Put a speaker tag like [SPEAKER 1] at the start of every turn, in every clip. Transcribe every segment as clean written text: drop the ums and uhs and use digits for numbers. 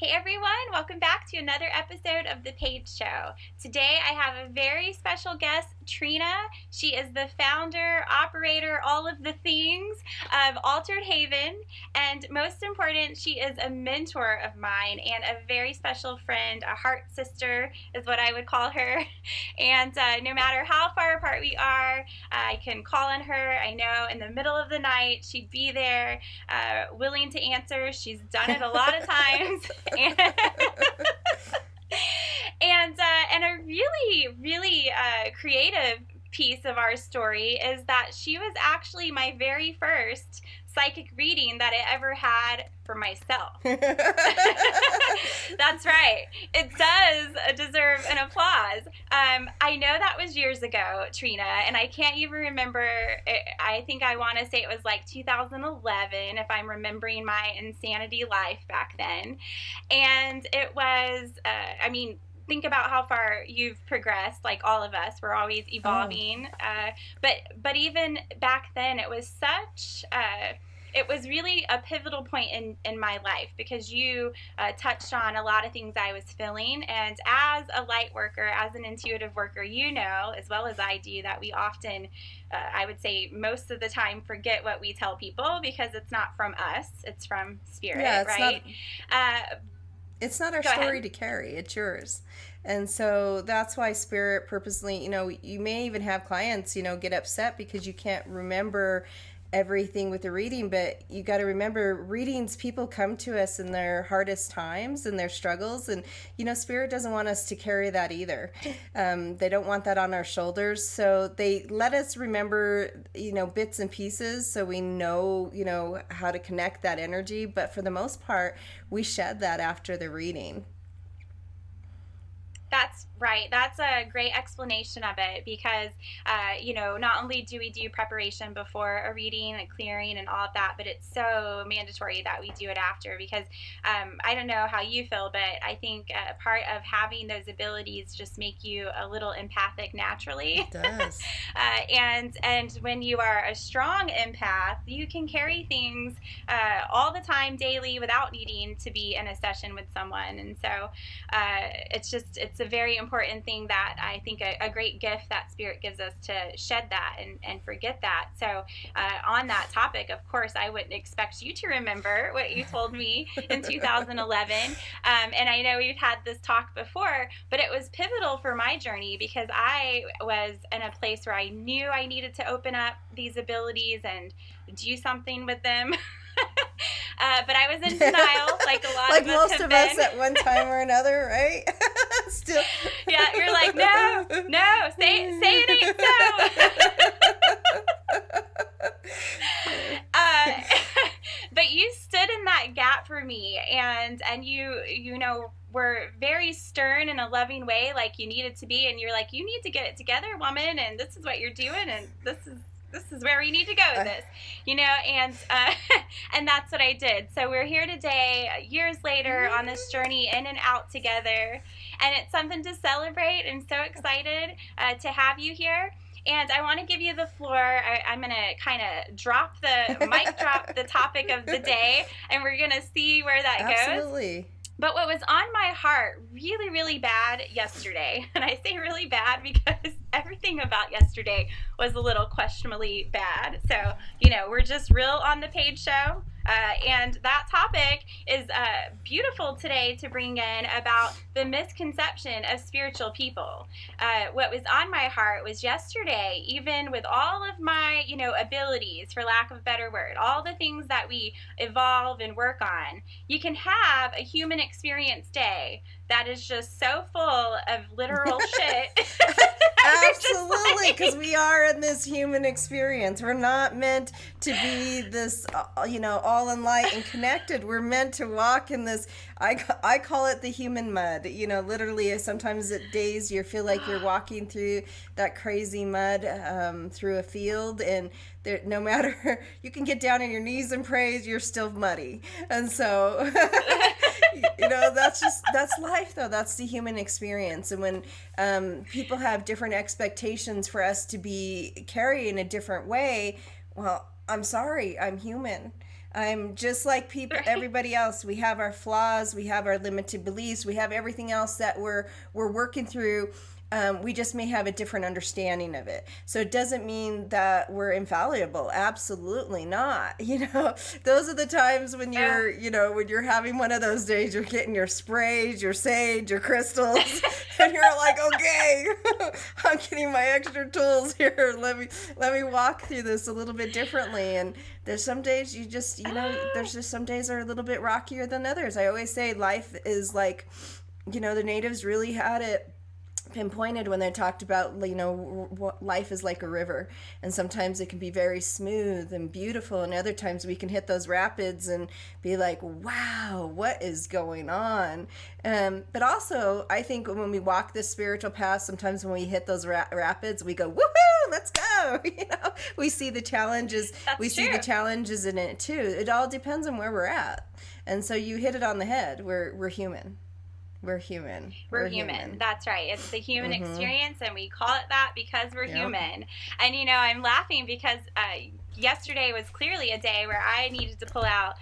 [SPEAKER 1] Hey everyone, welcome back to another episode of The Paige Show. Today I have a very special guest, Trina. She is the founder, operator, all of the things of Altered Haven, and most important, she is a mentor of mine and a very special friend, a heart sister is what I would call her. And no matter how far apart we are, I can call on her. I know in the middle of the night she'd be there, willing to answer. She's done it a lot of times. and and a really creative piece of our story is that she was actually my very first psychic reading that I ever had for myself. That's right. It does deserve an applause. I know that was years ago, Trina, and I can't even remember. I think I want to say it was like 2011, if I'm remembering my insanity life back then. And it was, think about how far you've progressed, like all of us. We're always evolving. But even back then, it was such... it was really a pivotal point in my life because you touched on a lot of things I was feeling. And as a light worker, as an intuitive worker, you know, as well as I do, that we often, I would say most of the time, forget what we tell people because it's not from us, it's from spirit, right?
[SPEAKER 2] It's not our story to carry, it's yours. And so that's why spirit purposely, you may even have clients, get upset because you can't remember everything with the reading, but you got to remember readings, people come to us in their hardest times and their struggles, and spirit doesn't want us to carry that either. They don't want that on our shoulders, so they let us remember bits and pieces so we know how to connect that energy, but for the most part we shed that after the reading.
[SPEAKER 1] That's right. That's a great explanation of it because, not only do we do preparation before a reading and clearing and all of that, but it's so mandatory that we do it after because I don't know how you feel, but I think part of having those abilities just make you a little empathic naturally.
[SPEAKER 2] It does.
[SPEAKER 1] And when you are a strong empath, you can carry things all the time, daily, without needing to be in a session with someone. And so it's a very important thing that I think a great gift that spirit gives us to shed that and forget that. So on that topic, of course, I wouldn't expect you to remember what you told me in 2011. And I know we've had this talk before, but it was pivotal for my journey because I was in a place where I knew I needed to open up these abilities and do something with them. But I was in denial, like a lot
[SPEAKER 2] like
[SPEAKER 1] of us
[SPEAKER 2] most
[SPEAKER 1] have
[SPEAKER 2] of
[SPEAKER 1] been.
[SPEAKER 2] us at one time or another, right? Still.
[SPEAKER 1] Yeah, you're like, no, say it ain't so. But you stood in that gap for me, and you were very stern in a loving way, like you needed to be, and you're like, you need to get it together, woman, and this is what you're doing, and this is where we need to go with this, and that's what I did. So we're here today, years later, on this journey in and out together, and it's something to celebrate, and so excited to have you here. And I want to give you the floor. I'm going to kind of mic drop the topic of the day, and we're going to see where that goes.
[SPEAKER 2] Absolutely.
[SPEAKER 1] But what was on my heart really, really bad yesterday, and I say really bad because everything about yesterday was a little questionably bad. So, we're just real on the Paige Show. And that topic is beautiful today to bring in about the misconception of spiritual people. What was on my heart was yesterday, even with all of my, abilities, for lack of a better word, all the things that we evolve and work on, you can have a human experience day that is just so full of literal shit.
[SPEAKER 2] Absolutely, because we are in this human experience. We're not meant to be this, all in light and connected. We're meant to walk in this, I call it the human mud. Literally, sometimes at days you feel like you're walking through that crazy mud through a field, and there, no matter, you can get down on your knees and pray, you're still muddy. And so... that's life, though. That's the human experience. And when people have different expectations for us to be carrying a different way, well, I'm sorry, I'm human. I'm just like people, everybody else. We have our flaws, we have our limited beliefs, we have everything else that we're working through. We just may have a different understanding of it. So it doesn't mean that we're infallible. Absolutely not. Those are the times when you're, when you're having one of those days, you're getting your sprays, your sage, your crystals, and you're like, okay, I'm getting my extra tools here. Let me walk through this a little bit differently. And there's some days you just, there's just some days are a little bit rockier than others. I always say life is like, the natives really had it pinpointed when they talked about, life is like a river, and sometimes it can be very smooth and beautiful, and other times we can hit those rapids and be like, wow, what is going on? But also, I think when we walk this spiritual path, sometimes when we hit those rapids, we go, woohoo, let's go. We see the challenges. See the challenges in it too. It all depends on where we're at. And so you hit it on the head. We're human. We're human.
[SPEAKER 1] We're human. That's right. It's the human experience, and we call it that because we're human. And, I'm laughing because yesterday was clearly a day where I needed to pull out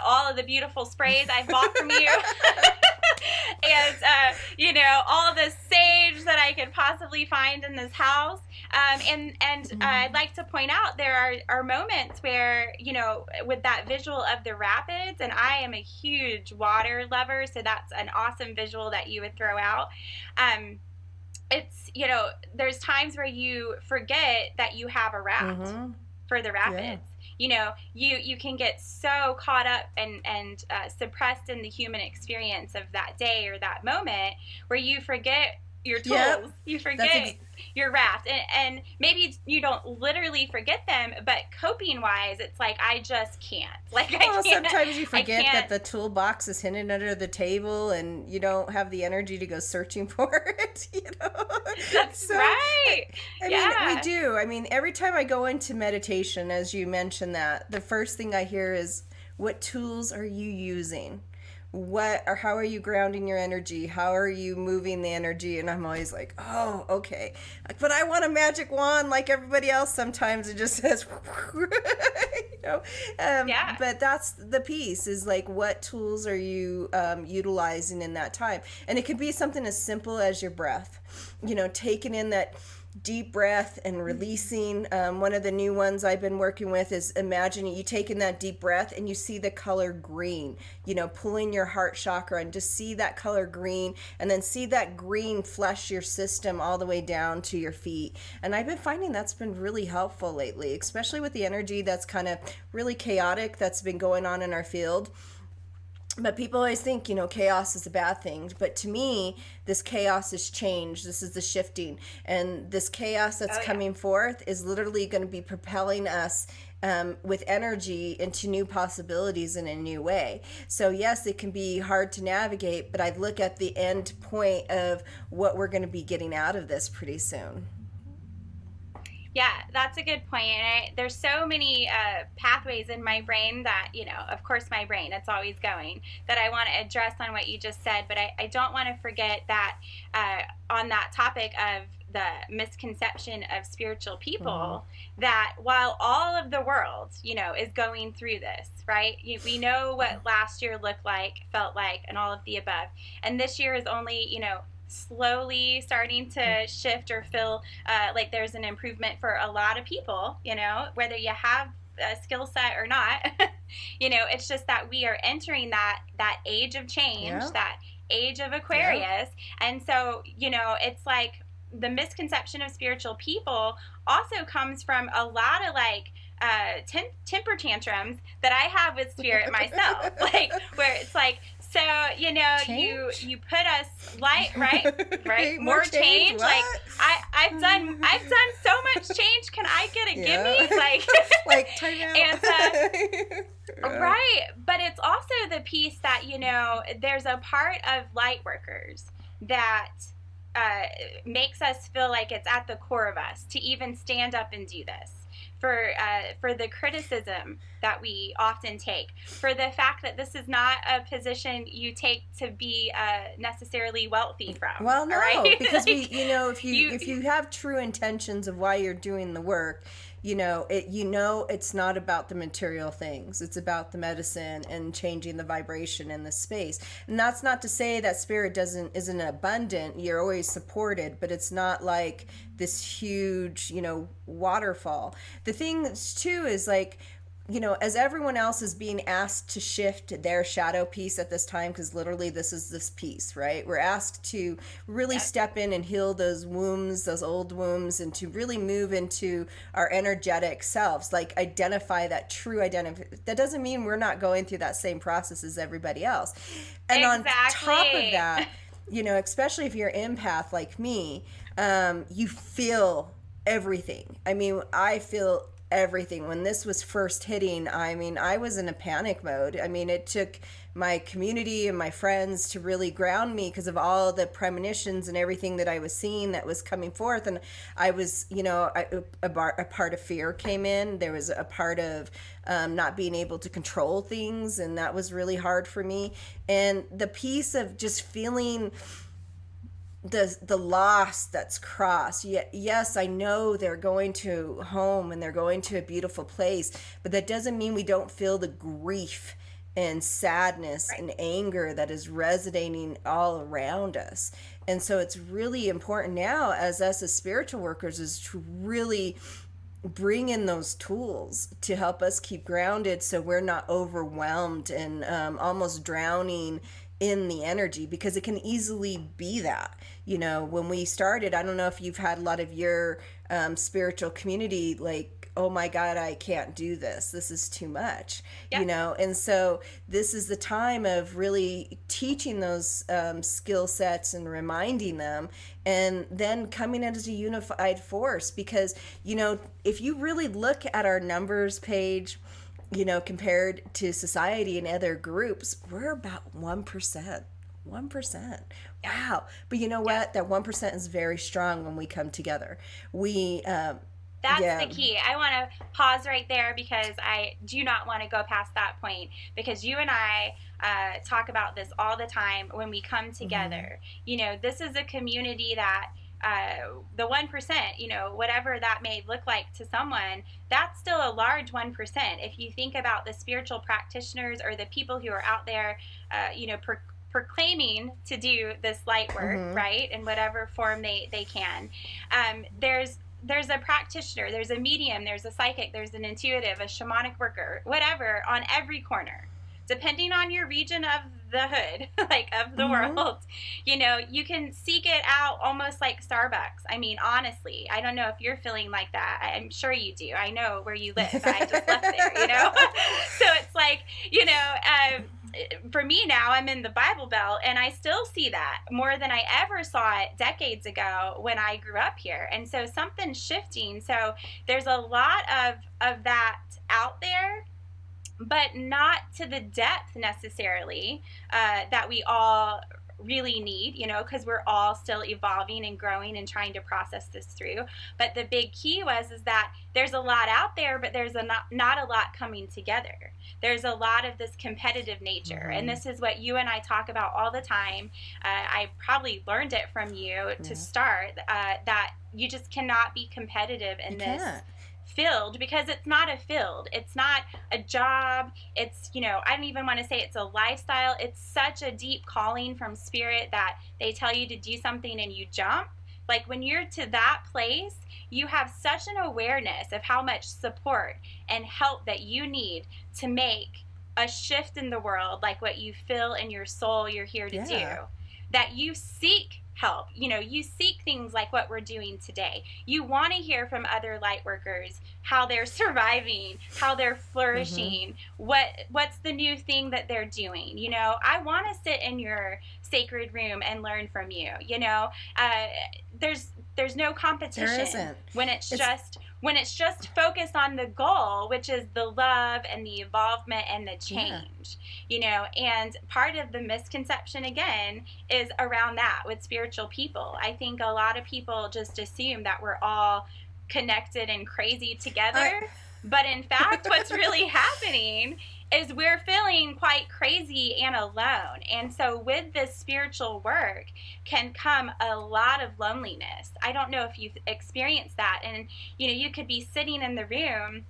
[SPEAKER 1] all of the beautiful sprays I bought from you. And, all of the sage that I could possibly find in this house. And I'd like to point out there are moments where, with that visual of the rapids, and I am a huge water lover, so that's an awesome visual that you would throw out. It's, there's times where you forget that you have a raft for the rapids. Yeah. You can get so caught up and suppressed in the human experience of that day or that moment where you forget your tools. Yep. You forget your raft. And maybe you don't literally forget them, but coping wise, it's like, I just can't.
[SPEAKER 2] Sometimes you forget that the toolbox is hidden under the table and you don't have the energy to go searching for it,
[SPEAKER 1] That's right.
[SPEAKER 2] I mean, we do. I mean, every time I go into meditation, as you mentioned that, the first thing I hear is, what tools are you using? How are you grounding your energy? How are you moving the energy? And I'm always like, oh, okay. But I want a magic wand like everybody else. Sometimes it just says, But that's the piece, is like, what tools are you utilizing in that time? And it could be something as simple as your breath, taking in that deep breath and releasing. One of the new ones I've been working with is imagining you taking that deep breath and you see the color green, pulling your heart chakra, and just see that color green, and then see that green flush your system all the way down to your feet. And I've been finding that's been really helpful lately, especially with the energy that's kind of really chaotic that's been going on in our field. But people always think, chaos is a bad thing. But to me, this chaos is change. This is the shifting. And this chaos that's coming forth is literally going to be propelling us with energy into new possibilities in a new way. So yes, it can be hard to navigate, but I look at the end point of what we're going to be getting out of this pretty soon.
[SPEAKER 1] Yeah, that's a good point. There's so many pathways in my brain that, of course my brain, it's always going, that I want to address on what you just said. But I don't want to forget that on that topic of the misconception of spiritual people, that while all of the world, is going through this, right? We know what last year looked like, felt like, and all of the above. And this year is only, slowly starting to shift or feel like there's an improvement for a lot of people, whether you have a skill set or not. It's just that we are entering that age of change, that age of Aquarius. And so, it's like the misconception of spiritual people also comes from a lot of temper tantrums that I have with spirit myself, where it's like, so, you put us right? More change. I've done so much change. Can I get a gimme?
[SPEAKER 2] Time out.
[SPEAKER 1] Right. But it's also the piece that, there's a part of light workers that makes us feel like it's at the core of us to even stand up and do this. For the criticism that we often take, for the fact that this is not a position you take to be necessarily wealthy from.
[SPEAKER 2] Well, no,
[SPEAKER 1] right?
[SPEAKER 2] because if you have true intentions of why you're doing the work, it's not about the material things. It's about the medicine and changing the vibration in the space. And that's not to say that spirit isn't abundant. You're always supported, but it's not like this huge, waterfall. The thing too is like, as everyone else is being asked to shift their shadow piece at this time, because literally this is this piece, right? We're asked to really step in and heal those wounds, those old wounds, and to really move into our energetic selves, like identify that true identity. That doesn't mean we're not going through that same process as everybody else. And on top of that, especially if you're an empath like me, you feel everything. I mean, I feel everything. When this was first hitting, I was in a panic mode. It took my community and my friends to really ground me because of all the premonitions and everything that I was seeing that was coming forth. And I was, a part of fear came in. There was a part of not being able to control things, and that was really hard for me. And the piece of just feeling the loss that's crossed. Yes, I know they're going to home and they're going to a beautiful place, but that doesn't mean we don't feel the grief and sadness and anger that is resonating all around us. And so it's really important now as us as spiritual workers is to really bring in those tools to help us keep grounded so we're not overwhelmed and almost drowning in the energy, because it can easily be that. When we started, I don't know if you've had a lot of your spiritual community like, oh my God, I can't do this. This is too much, and so this is the time of really teaching those skill sets and reminding them, and then coming in as a unified force. Because, if you really look at our numbers page, compared to society and other groups, we're about 1%. 1%. Wow. But you know what? That 1% is very strong when we come together. That's
[SPEAKER 1] the key. I want to pause right there because I do not want to go past that point, because you and I talk about this all the time when we come together. This is a community that the 1%, whatever that may look like to someone, that's still a large 1%. If you think about the spiritual practitioners or the people who are out there, proclaiming to do this light work, right, in whatever form they can. There's a practitioner, there's a medium, there's a psychic, there's an intuitive, a shamanic worker, whatever, on every corner. Depending on your region of the hood, of the world, you can seek it out almost like Starbucks. Honestly, I don't know if you're feeling like that. I'm sure you do. I know where you live. I just left there, So it's like, for me now, I'm in the Bible Belt, and I still see that more than I ever saw it decades ago when I grew up here. And so something's shifting. So there's a lot of that out there, but not to the depth necessarily that we all really need, because we're all still evolving and growing and trying to process this through. But the big key is that there's a lot out there, but there's not a lot coming together. There's a lot of this competitive nature, and this is what you and I talk about all the time. I probably learned it from you to start, that you just cannot be competitive in this field, because it's not a field, it's not a job, it's I don't even want to say it's a lifestyle. It's such a deep calling from spirit that they tell you to do something and you jump. Like when you're to that place, you have such an awareness of how much support and help that you need to make a shift in the world, like what you feel in your soul you're here to do, that you seek help. You seek things like what we're doing today. You want to hear from other light workers, how they're surviving, how they're flourishing, what's the new thing that they're doing. I want to sit in your sacred room and learn from you. There's no competition.
[SPEAKER 2] There isn't.
[SPEAKER 1] When it's just focused on the goal, which is the love and the involvement and the change, and part of the misconception again is around that with spiritual people. I think a lot of people just assume that we're all connected and crazy together, but in fact, what's really happening is we're feeling quite crazy and alone. And so with this spiritual work can come a lot of loneliness. I don't know if you've experienced that. And, you could be sitting in the room,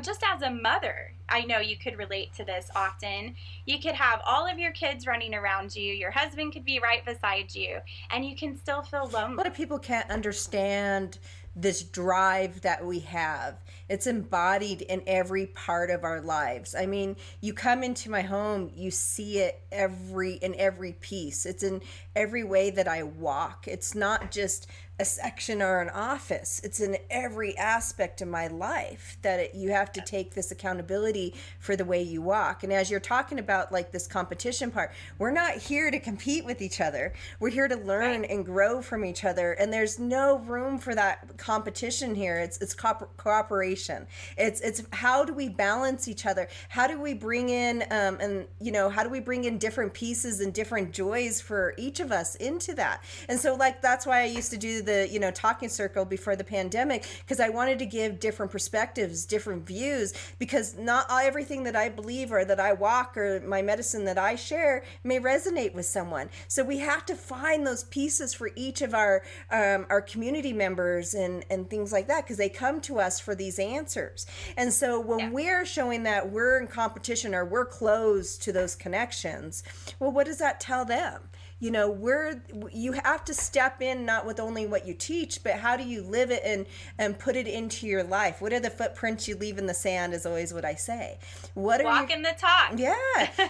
[SPEAKER 1] just as a mother, I know you could relate to this often. You could have all of your kids running around you. Your husband could be right beside you, and you can still feel lonely.
[SPEAKER 2] A lot of people can't understand this drive that we have. It's embodied in every part of our lives. I mean, you come into my home, you see it in every piece. It's in every way that I walk. It's not just a section or an office. It's in every aspect of my life that you have to take this accountability for the way you walk. And as you're talking about like this competition part, we're not here to compete with each other. We're here to learn and grow from each other. And there's no room for that competition here. It's cooperation. It's how do we balance each other? How do we bring in how do we bring in different pieces and different joys for each of us into that? And so like that's why I used to do the talking circle before the pandemic, because I wanted to give different perspectives, different views, because not everything that I believe or that I walk or my medicine that I share may resonate with someone. So we have to find those pieces for each of our community members and things like that, because they come to us for these answers. And so when we're showing that we're in competition or we're closed to those connections, well, what does that tell them? You have to step in not with only what you teach, but how do you live it and put it into your life? What are the footprints you leave in the sand is always what I say.
[SPEAKER 1] Walking the talk.
[SPEAKER 2] Yeah.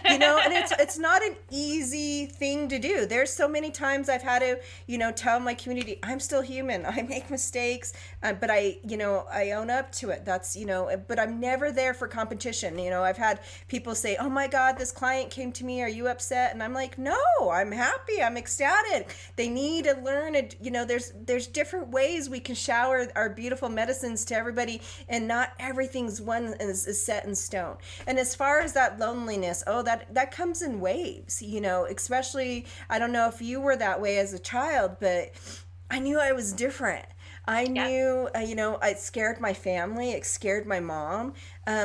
[SPEAKER 2] And it's not an easy thing to do. There's so many times I've had to, tell my community, I'm still human. I make mistakes, but I own up to it. That's, but I'm never there for competition. I've had people say, oh my God, this client came to me. Are you upset? And I'm like, no, I'm happy. I'm ecstatic. They need to learn it. There's different ways we can shower our beautiful medicines to everybody, and not everything's one is set in stone. And as far as that loneliness, that comes in waves, especially, I don't know if you were that way as a child, but I knew I was different. I knew, it scared my family. It scared my mom.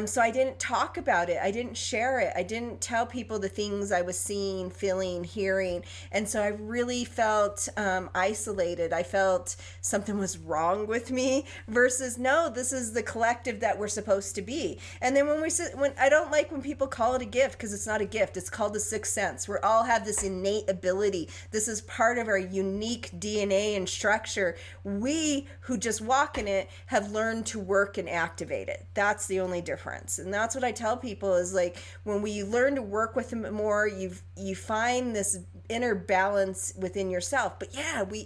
[SPEAKER 2] So I didn't talk about it. I didn't share it. I didn't tell people the things I was seeing, feeling, hearing. And so I really felt isolated. I felt something was wrong with me versus, no, this is the collective that we're supposed to be. And then when I don't like when people call it a gift, because it's not a gift. It's called the sixth sense. We all have this innate ability. This is part of our unique DNA and structure. We who just walk in it have learned to work and activate it. That's the only difference. And that's what I tell people is like, when we learn to work with them more, you find this inner balance within yourself. But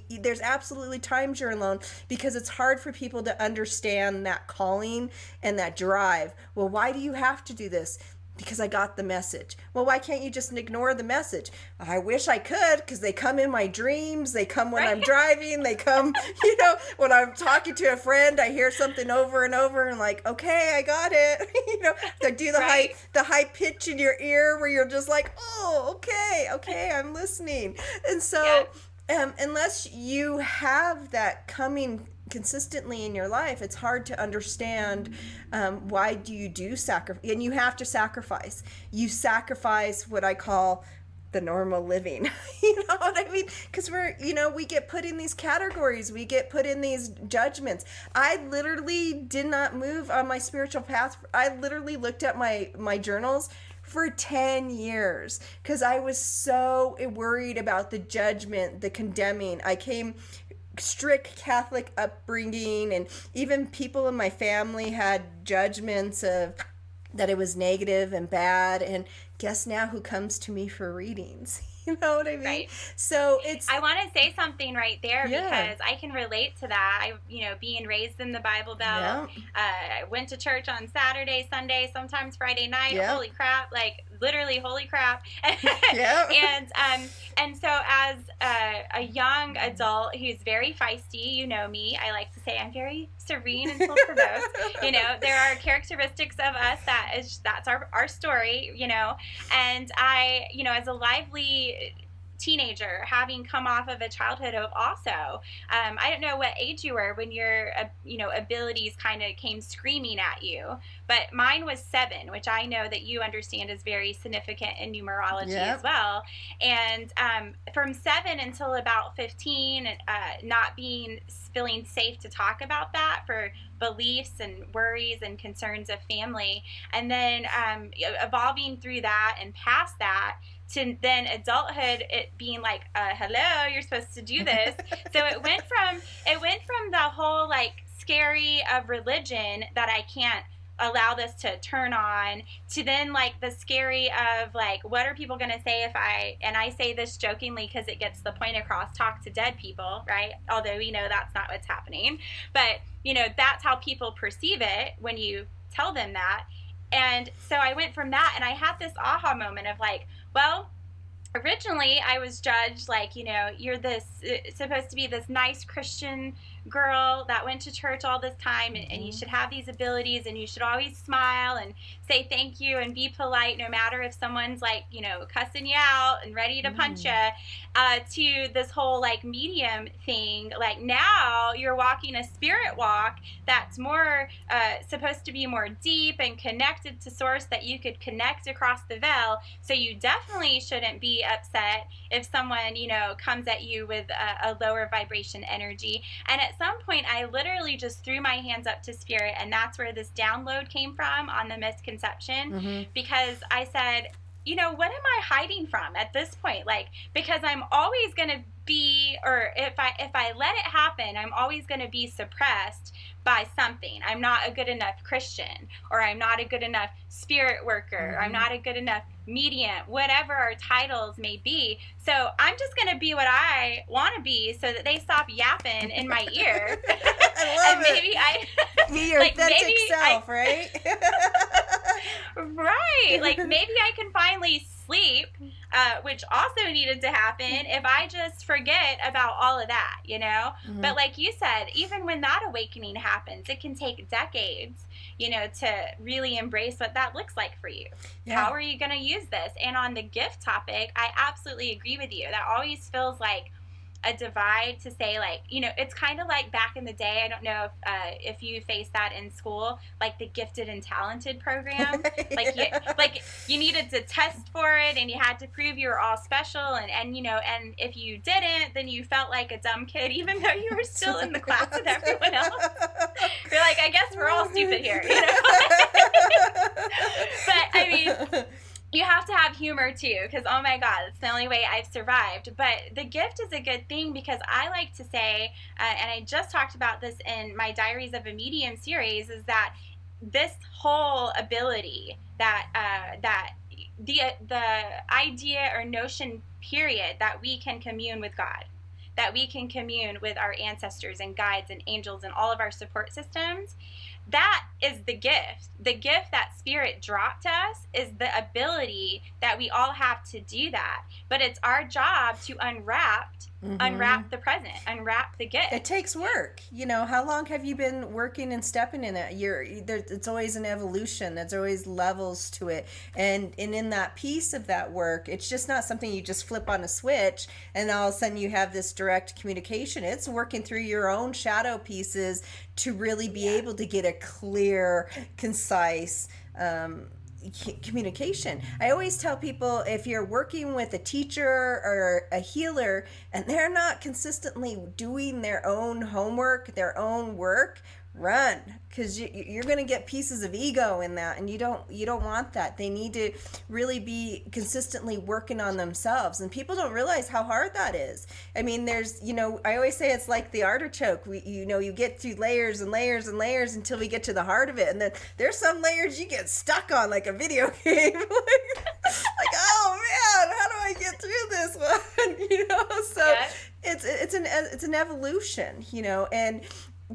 [SPEAKER 2] there's absolutely times you're alone, because it's hard for people to understand that calling and that drive. Well, why do you have to do this? Because I got the message. Well, why can't you just ignore the message? I wish I could, because they come in my dreams. They come when I'm driving. They come, when I'm talking to a friend, I hear something over and over and like, okay, I got it. They do the high pitch in your ear where you're just like, oh, okay, I'm listening. And so unless you have that coming consistently in your life, it's hard to understand why do you do sacrifice. And you have to sacrifice. You sacrifice what I call the normal living. You know what I mean? Because we get put in these categories. We get put in these judgments. I literally did not move on my spiritual path. I literally looked at my journals for 10 years because I was so worried about the judgment, the condemning. I came strict Catholic upbringing, and even people in my family had judgments of that it was negative and bad. And guess now who comes to me for readings? You know what I mean?
[SPEAKER 1] Right.
[SPEAKER 2] So
[SPEAKER 1] I want to say something right there because I can relate to that. Being raised in the Bible Belt, I went to church on Saturday, Sunday, sometimes Friday night. Holy crap! Like literally, holy crap. And so as a young adult who's very feisty, you know me. I like to say I'm very serene until provoked. There are characteristics of us that's our story. And I, as a lively teenager, having come off of a childhood of also, I don't know what age you were when your, abilities kind of came screaming at you, but mine was 7, which I know that you understand is very significant in numerology as well. And from 7 until about 15, not feeling safe to talk about that for beliefs and worries and concerns of family, and then evolving through that and past that to then adulthood, it being like, hello, you're supposed to do this. So it went from the whole like scary of religion that I can't allow this to turn on, to then like the scary of like, what are people going to say if and I say this jokingly because it gets the point across, talk to dead people, right? Although we know that's not what's happening, but that's how people perceive it when you tell them that. And so I went from that, and I had this aha moment of like, well, originally I was judged like, you're this supposed to be this nice Christian girl that went to church all this time, and you should have these abilities, and you should always smile and say thank you and be polite no matter if someone's like, cussing you out and ready to punch you, to this whole like medium thing. Like now you're walking a spirit walk that's more supposed to be more deep and connected to source, that you could connect across the veil. So you definitely shouldn't be upset if someone comes at you with a lower vibration energy. And at some point I literally just threw my hands up to spirit, and that's where this download came from on the misconception, because I said, what am I hiding from at this point? Like, because I'm always going to be, or if I let it happen, I'm always going to be suppressed by something. I'm not a good enough Christian, or I'm not a good enough spirit worker, or I'm not a good enough medium, whatever our titles may be. So I'm just going to be what I want to be, so that they stop yapping in my ear.
[SPEAKER 2] I love
[SPEAKER 1] and maybe
[SPEAKER 2] it. Be your authentic self, right?
[SPEAKER 1] Right. Like maybe I can finally sleep, which also needed to happen if I just forget about all of that, But like you said, even when that awakening happens, it can take decades, to really embrace what that looks like for you. Yeah. How are you going to use this? And on the gift topic, I absolutely agree with you. That always feels like a divide to say, like, it's kind of like back in the day. I don't know if you faced that in school, like the gifted and talented program. Like you needed to test for it, and you had to prove you were all special, and and if you didn't, then you felt like a dumb kid, even though you were still in the class with everyone else. You're like, I guess we're all stupid here, But I mean, you have to have humor too, because oh my God, it's the only way I've survived. But the gift is a good thing, because I like to say, and I just talked about this in my Diaries of a Medium series, is that this whole ability, that the idea or notion, period, that we can commune with God, that we can commune with our ancestors and guides and angels and all of our support systems, that is the gift. The gift that spirit dropped to us is the ability that we all have to do that. But it's our job to unwrap the present, unwrap the gift.
[SPEAKER 2] It takes work. How long have you been working and stepping in it? It's always an evolution. There's always levels to it. And in that piece of that work, it's just not something you just flip on a switch and all of a sudden you have this direct communication. It's working through your own shadow pieces to really be able to get a clear, concise communication. I always tell people, if you're working with a teacher or a healer and they're not consistently doing their own homework, their own work, run, because you're going to get pieces of ego in that, and you don't want that. They need to really be consistently working on themselves, and people don't realize how hard that is. I mean, there's, I always say it's like the artichoke. You get through layers and layers and layers until we get to the heart of it, and then there's some layers you get stuck on, like a video game. like, oh man, how do I get through this one? So yeah. It's an evolution, and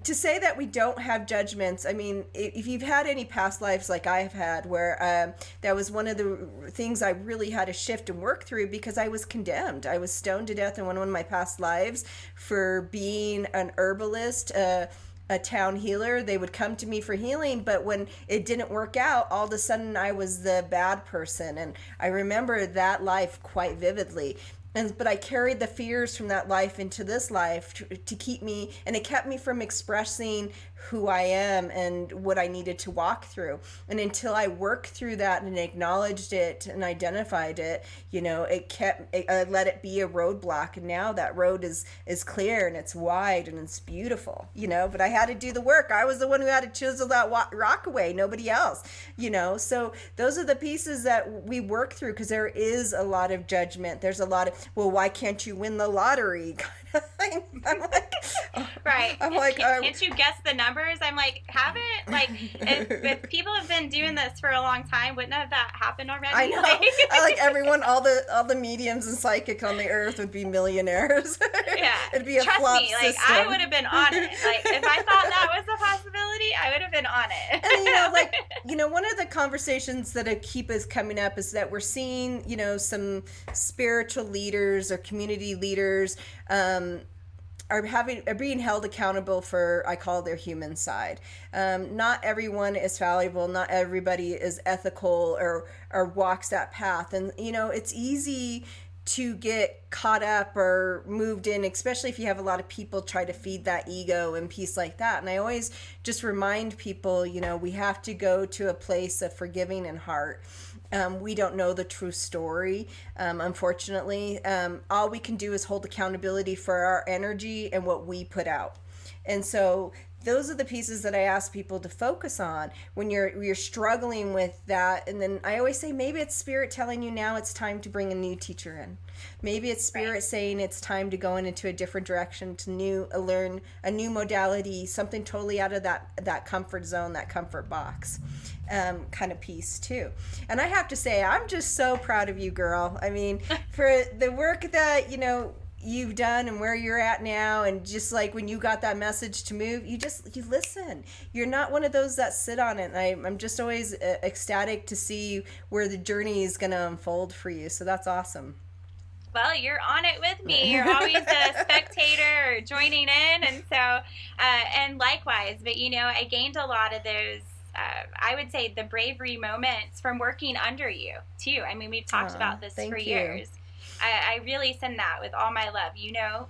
[SPEAKER 2] to say that we don't have judgments, I mean, if you've had any past lives like I have had, where that was one of the things I really had to shift and work through, because I was condemned. I was stoned to death in one of my past lives for being an herbalist, a town healer. They would come to me for healing, but when it didn't work out, all of a sudden I was the bad person. And I remember that life quite vividly. But I carried the fears from that life into this life to keep me, and it kept me from expressing who I am and what I needed to walk through. And until I worked through that and acknowledged it and identified it, I let it be a roadblock. And now that road is clear and it's wide and it's beautiful, but I had to do the work. I was the one who had to chisel that rock away, nobody else, So those are the pieces that we work through, because there is a lot of judgment. There's a lot of, well, why can't you win the lottery kind of thing? I'm like,
[SPEAKER 1] right. I'm like, can't you guess the numbers? I'm like, haven't, like, if people have been doing this for a long time, wouldn't have that happened already?
[SPEAKER 2] I know. Like everyone, all the mediums and psychics on the earth would be millionaires.
[SPEAKER 1] Yeah.
[SPEAKER 2] It'd be a flop
[SPEAKER 1] me,
[SPEAKER 2] system.
[SPEAKER 1] I would have been on it. Like, if I thought that was a possibility, I would have been on it.
[SPEAKER 2] And one of the conversations that keep us coming up is that we're seeing, some spiritual leaders or community leaders are being held accountable for, I call their human side. Not everyone is fallible. Not everybody is ethical or walks that path. And, it's easy to get caught up or moved in, especially if you have a lot of people try to feed that ego and peace like that. And I always just remind people, we have to go to a place of forgiving in heart. We don't know the true story, unfortunately. All we can do is hold accountability for our energy and what we put out. And so those are the pieces that I ask people to focus on when you're struggling with that. And then I always say, maybe it's spirit telling you now it's time to bring a new teacher in. Maybe it's spirit saying it's time to go into a different direction, to learn a new modality, something totally out of that comfort zone, that comfort box kind of piece too. And I have to say, I'm just so proud of you, girl. I mean, for the work that, you've done and where you're at now, and just like when you got that message to move, you listen. You're not one of those that sit on it. And I'm just always ecstatic to see where the journey is going to unfold for you. So that's awesome.
[SPEAKER 1] Well, you're on it with me. You're always a spectator or joining in. And so, and likewise, but I gained a lot of those, I would say, the bravery moments from working under you too. I mean, we've talked about this for years. I really send that with all my love.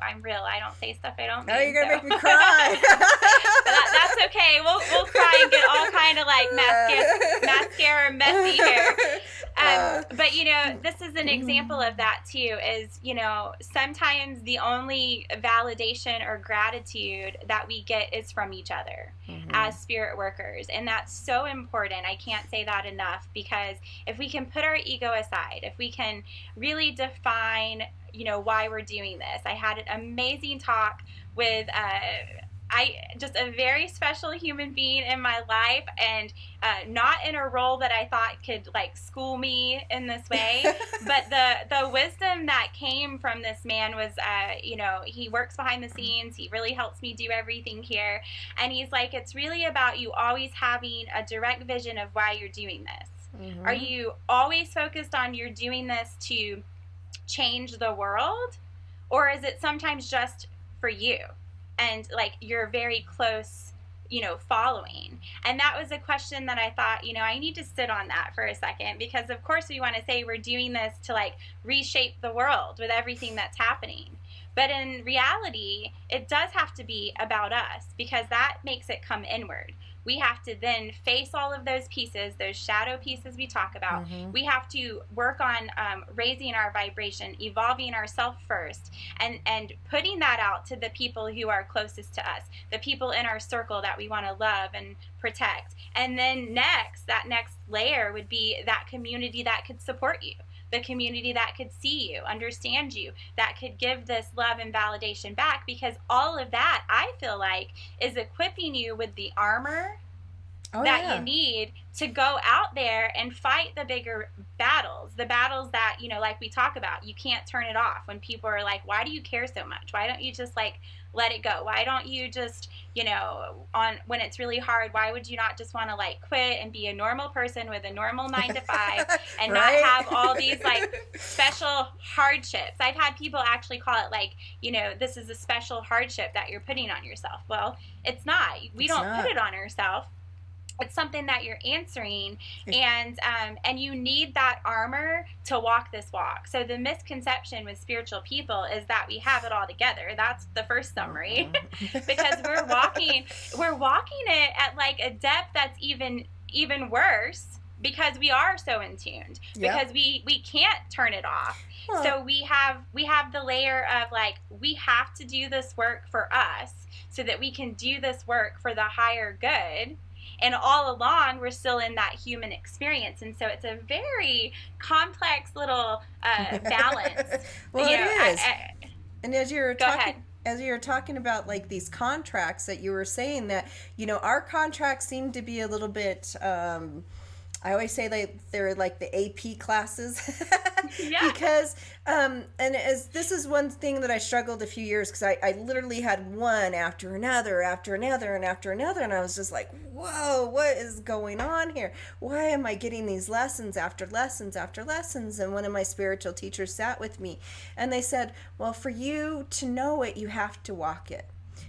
[SPEAKER 1] I'm real. I don't say stuff I don't mean.
[SPEAKER 2] Oh, you're going to make me cry.
[SPEAKER 1] That's okay. We'll cry and get all kind of like mascara messy here. But, this is an example of that too, is, sometimes the only validation or gratitude that we get is from each other as spirit workers. And that's so important. I can't say that enough, because if we can put our ego aside, if we can really define, why we're doing this. I had an amazing talk with just a very special human being in my life, and not in a role that I thought could like school me in this way, but the wisdom that came from this man was, he works behind the scenes. He really helps me do everything here. And he's like, it's really about you always having a direct vision of why you're doing this. Are you always focused on you're doing this to change the world, or is it sometimes just for you and like you're very close following? And that was a question that I thought, I need to sit on that for a second, because of course we want to say we're doing this to like reshape the world with everything that's happening, but in reality it does have to be about us, because that makes it come inward. We have to then face all of those pieces, those shadow pieces we talk about. We have to work on raising our vibration, evolving ourselves first, and putting that out to the people who are closest to us, the people in our circle that we want to love and protect. And then that next layer would be that community that could support you, the community that could see you, understand you, that could give this love and validation back, because all of that, I feel like, is equipping you with the armor you need to go out there and fight the bigger battles, the battles that, like we talk about, you can't turn it off. When people are like, why do you care so much? Why don't you just like let it go? Why don't you just, when it's really hard, why would you not just want to like quit and be a normal person with a normal 9 to 5 and not have all these like special hardships? I've had people actually call it like, this is a special hardship that you're putting on yourself. Well, it's not. We don't put it on ourselves. it's something that you're answering, and you need that armor to walk this walk. So the misconception with spiritual people is that we have it all together. That's the first summary. Because we're walking it at like a depth that's even worse, because we are so in tuned, because we can't turn it off. Well, so we have the layer of like, we have to do this work for us so that we can do this work for the higher good. And all along, we're still in that human experience. And so it's a very complex little balance.
[SPEAKER 2] Well, it is. And as you're talking about like these contracts that you were saying, that, you know, our contracts seem to be a little bit, I always say they're like the AP classes. Because, and this is one thing that I struggled a few years, because I literally had one after another, and I was just like, whoa, what is going on here? Why am I getting these lessons after lessons after lessons? And one of my spiritual teachers sat with me, and they said, well, for you to know it, you have to walk it.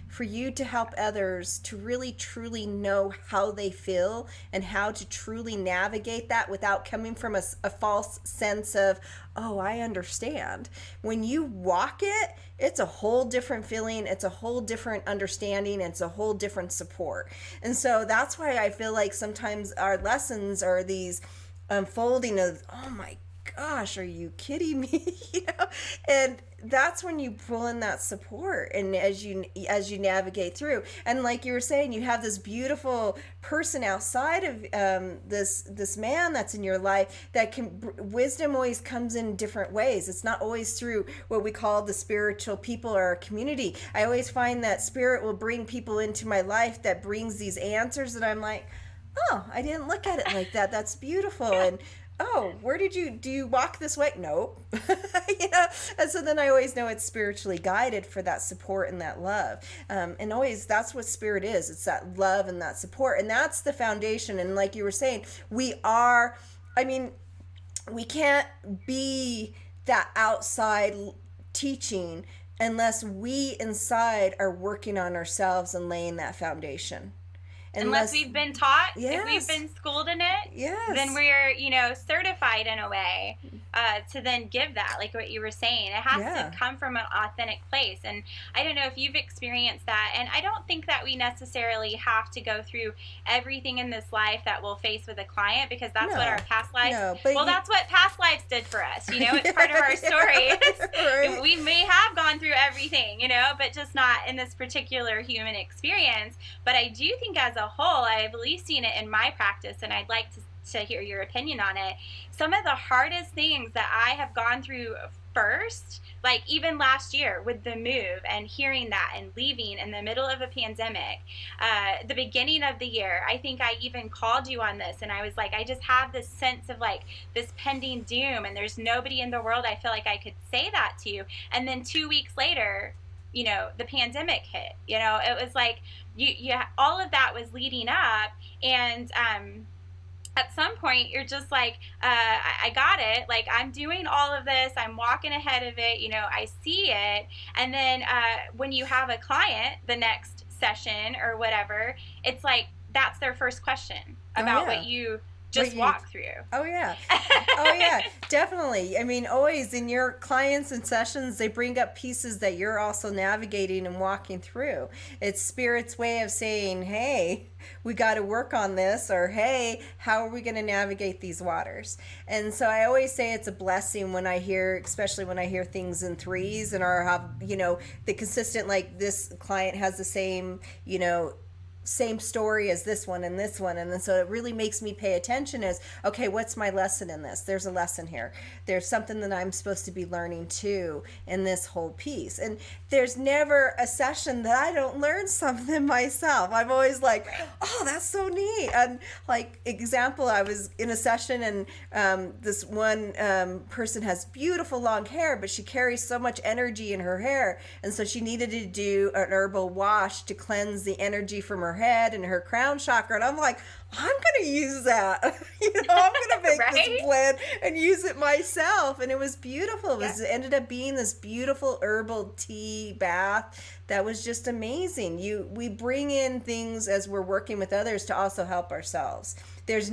[SPEAKER 2] For you to help others to really truly know how they feel and how to truly navigate that without coming from a false sense of, oh, I understand. When you walk it, it's a whole different feeling. It's a whole different understanding. It's a whole different support. And so that's why I feel like sometimes our lessons are these unfolding of, oh my gosh, are you kidding me? You know, and that's when you pull in that support, and as you navigate through, and like you were saying, you have this beautiful person outside of this man that's in your life that wisdom always comes in different ways. It's not always through what we call the spiritual people or our community. I always find that spirit will bring people into my life that brings these answers that I'm like, oh, I didn't look at it like that. That's beautiful. And oh, do you walk this way? Nope. You know, and so then I always know it's spiritually guided for that support and that love. And always, that's what spirit is. It's that love and that support. And that's the foundation. And like you were saying, we can't be that outside teaching unless we inside are working on ourselves and laying that foundation.
[SPEAKER 1] Unless we've been taught, if we've been schooled in it, then we're, certified in a way to then give that, like what you were saying. It has to come from an authentic place. And I don't know if you've experienced that. And I don't think that we necessarily have to go through everything in this life that we'll face with a client, because that's what our past lives, that's what past lives did for us. You know, it's part of our story. Right. We may have gone through everything, but just not in this particular human experience. But I do think as a whole, I've at least seen it in my practice, and I'd like to hear your opinion on it. Some of the hardest things that I have gone through first, like even last year with the move and hearing that and leaving in the middle of a pandemic, the beginning of the year, I think I even called you on this, and I was like, I just have this sense of like this pending doom, and there's nobody in the world I feel like I could say that to. And then 2 weeks later, the pandemic hit. It was like you all of that was leading up, and at some point you're just like, I got it. Like, I'm doing all of this. I'm walking ahead of it. I see it. And then when you have a client the next session or whatever, it's like that's their first question about what you just walk through.
[SPEAKER 2] Oh yeah, definitely. I mean, always in your clients and sessions, they bring up pieces that you're also navigating and walking through. It's spirit's way of saying, hey, we got to work on this, or hey, how are we going to navigate these waters? And so I always say it's a blessing when I hear, especially when I hear things in threes, and have the consistent, like this client has the same same story as this one, and then so it really makes me pay attention as, okay, what's my lesson in this? There's a lesson here. There's something that I'm supposed to be learning too in this whole piece. And there's never a session that I don't learn something myself. I'm always like, oh, that's so neat. And like example, I was in a session, and this one person has beautiful long hair, but she carries so much energy in her hair, and so she needed to do an herbal wash to cleanse the energy from her head and her crown chakra. And I'm like, I'm going to use that. I'm going to make
[SPEAKER 1] right?
[SPEAKER 2] this blend and use it myself. And it was beautiful. It ended up being this beautiful herbal tea bath that was just amazing. We bring in things as we're working with others to also help ourselves. That's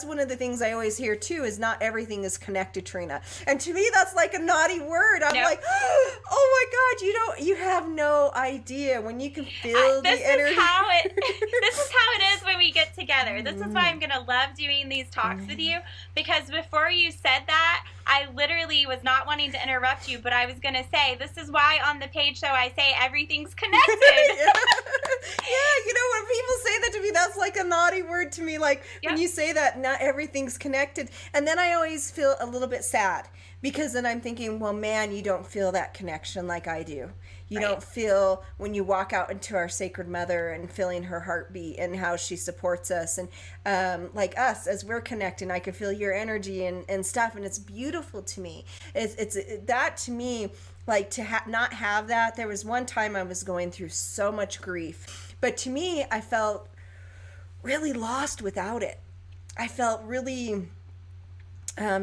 [SPEAKER 2] one of the things I always hear too, is not everything is connected, Trina. And to me, that's like a naughty word. I'm like, oh my God, you have no idea when you can feel the energy.
[SPEAKER 1] This is how it is when we get together. This is why I'm going to love doing these talks with you, because before you said that, I literally was not wanting to interrupt you, but I was going to say, this is why on the Paige show I say everything's connected.
[SPEAKER 2] When people say that to me, that's like a naughty word to me. Like when you say that, not everything's connected. And then I always feel a little bit sad, because then I'm thinking, well, man, you don't feel that connection like I do. You don't feel when you walk out into our Sacred Mother and feeling her heartbeat and how she supports us. And like us, as we're connecting, I can feel your energy and stuff. And it's beautiful to me. It's that to me, like to not have that. There was one time I was going through so much grief. But to me, I felt really lost without it. I felt really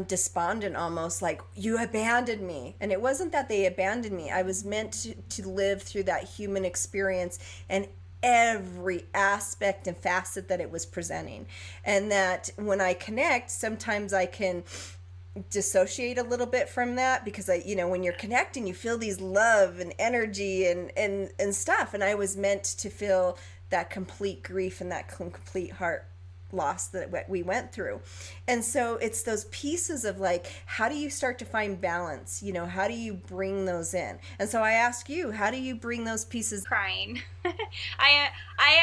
[SPEAKER 2] despondent, almost like, you abandoned me. And it wasn't that they abandoned me. I was meant to live through that human experience and every aspect and facet that it was presenting. And that when I connect, sometimes I can dissociate a little bit from that, because when you're connecting, you feel these love and energy and stuff. And I was meant to feel that complete grief and that complete heart loss that we went through. And so it's those pieces of like, how do you start to find balance? How do you bring those in? And so I ask you, how do you bring those pieces?
[SPEAKER 1] Crying. I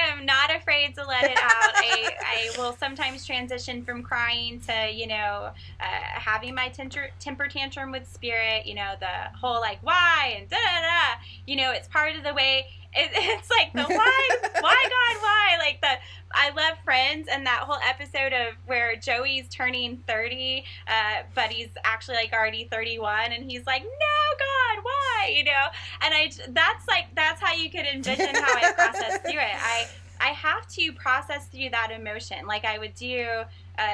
[SPEAKER 1] am not afraid to let it out. I will sometimes transition from crying to, having my temper tantrum with spirit, the whole like, why and da-da-da. It's part of the way. It's like the why God, why? Like I love Friends, and that whole episode of where Joey's turning 30, but he's actually like already 31, and he's like, no, God, why? And that's how you could envision how I process through it. I have to process through that emotion like I would do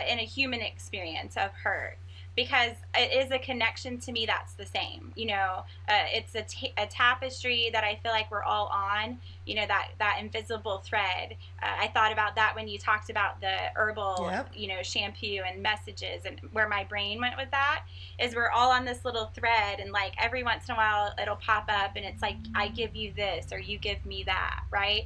[SPEAKER 1] in a human experience of hurt. Because it is a connection to me that's the same. It's a tapestry that I feel like we're all on, that invisible thread. I thought about that when you talked about the herbal, shampoo and messages, and where my brain went with that is we're all on this little thread, and like every once in a while it'll pop up and it's like, I give you this or you give me that, right?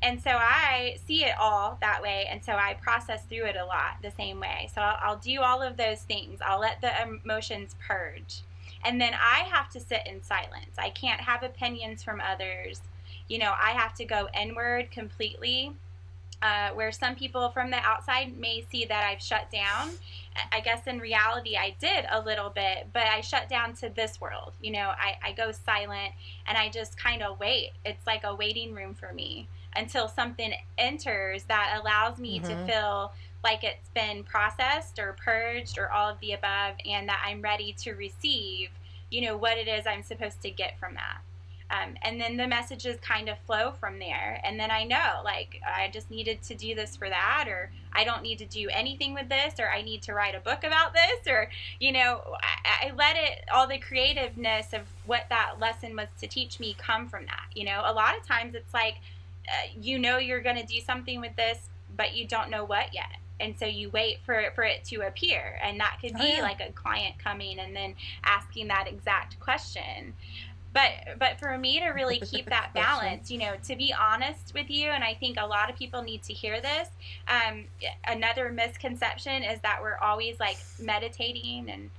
[SPEAKER 1] And so I see it all that way, and so I process through it a lot the same way. So I'll do all of those things. I'll let the emotions purge, and then I have to sit in silence. I can't have opinions from others. I have to go inward completely, where some people from the outside may see that I've shut down. I guess in reality I did a little bit, but I shut down to this world. I go silent and I just kind of wait. It's like a waiting room for me until something enters that allows me to feel like it's been processed or purged or all of the above, and that I'm ready to receive, what it is I'm supposed to get from that. And then the messages kind of flow from there. And then I know, like, I just needed to do this for that, or I don't need to do anything with this, or I need to write a book about this, or, I let it, all the creativeness of what that lesson was to teach me come from that. A lot of times it's like, you're going to do something with this, but you don't know what yet. And so you wait for it to appear. And that could be like a client coming and then asking that exact question. But for me to really keep that balance, to be honest with you, and I think a lot of people need to hear this, another misconception is that we're always like meditating and,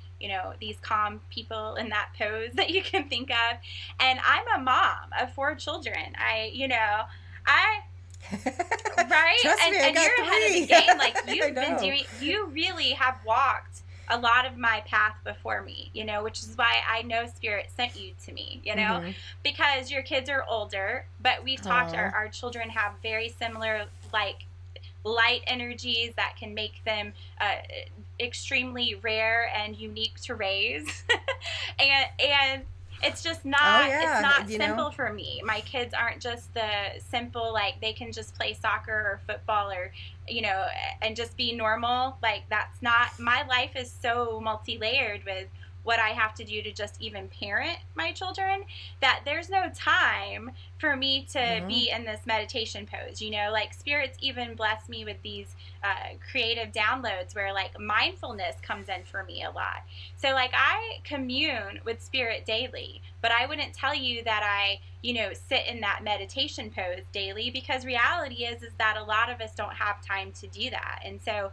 [SPEAKER 1] these calm people in that pose that you can think of. And I'm a mom of 4 children. Right?
[SPEAKER 2] Trust me,
[SPEAKER 1] and you're
[SPEAKER 2] 3.
[SPEAKER 1] ahead of the game. Like you've been you really have walked a lot of my path before me, which is why I know Spirit sent you to me, because your kids are older, but we've talked, our children have very similar, like, light energies that can make them extremely rare and unique to raise. and It's just
[SPEAKER 2] Oh
[SPEAKER 1] not, it's
[SPEAKER 2] yeah,
[SPEAKER 1] not simple for me. My kids aren't just the simple, like they can just play soccer or football or, you know, and just be normal. Like that's not, my life is so multi-layered with what I have to do to just even parent my children, that there's no time for me to
[SPEAKER 2] Mm-hmm.
[SPEAKER 1] be in this meditation pose. You know, like spirits even bless me with these creative downloads where like mindfulness comes in for me a lot. So like I commune with spirit daily, but I wouldn't tell you that I, you know, sit in that meditation pose daily, because reality is that a lot of us don't have time to do that. And so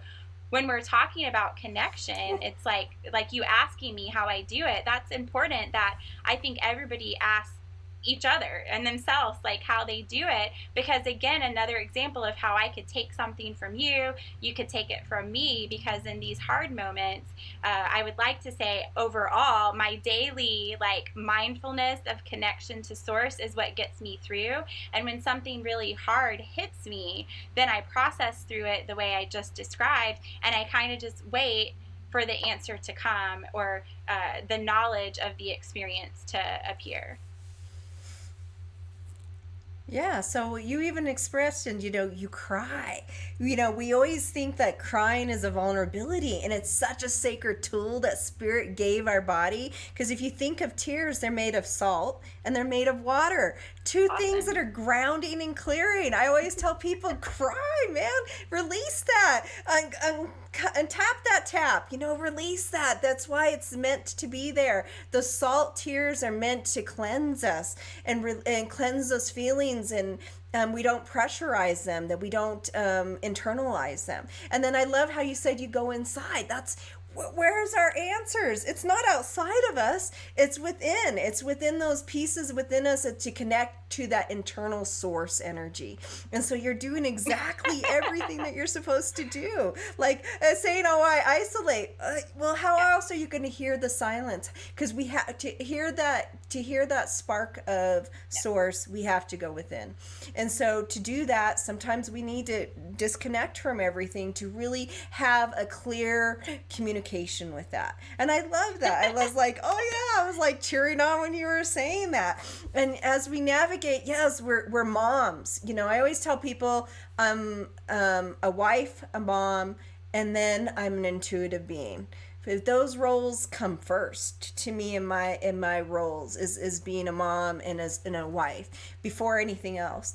[SPEAKER 1] when we're talking about connection, it's like you asking me how I do it. That's important, that I think everybody asks each other and themselves like how they do it, because again, another example of how I could take something from you, you could take it from me, because in these hard moments, I would like to say overall my daily like mindfulness of connection to source is what gets me through. And when something really hard hits me, then I process through it the way I just described, and I kind of just wait for the answer to come, or the knowledge of the experience to appear.
[SPEAKER 2] Yeah, so you even expressed, and you cry. We always think that crying is a vulnerability, and it's such a sacred tool that spirit gave our body. Because if you think of tears, they're made of salt and they're made of water. Two things that
[SPEAKER 1] Awesome.
[SPEAKER 2] are grounding and clearing. I always tell people, cry, man, release that, and tap that tap. Release that. That's why it's meant to be there. The salt tears are meant to cleanse us and cleanse those feelings, and we don't pressurize them, that we don't internalize them. And then I love how you said you go inside. That's where's our answers. It's not outside of us, it's within those pieces within us to connect to that internal source energy. And so you're doing exactly everything that you're supposed to do, like saying, oh, I isolate. Well, how
[SPEAKER 1] Yeah.
[SPEAKER 2] else are you going to hear the silence? Because we have to hear that spark of source, we have to go within. And so to do that, sometimes we need to disconnect from everything to really have a clear communication with that. And I love that. I was like, oh yeah, I was like cheering on when you were saying that. And as we navigate, yes, we're moms. I always tell people I'm a wife, a mom, and then I'm an intuitive being. If those roles come first to me, in my roles is being a mom and a wife before anything else.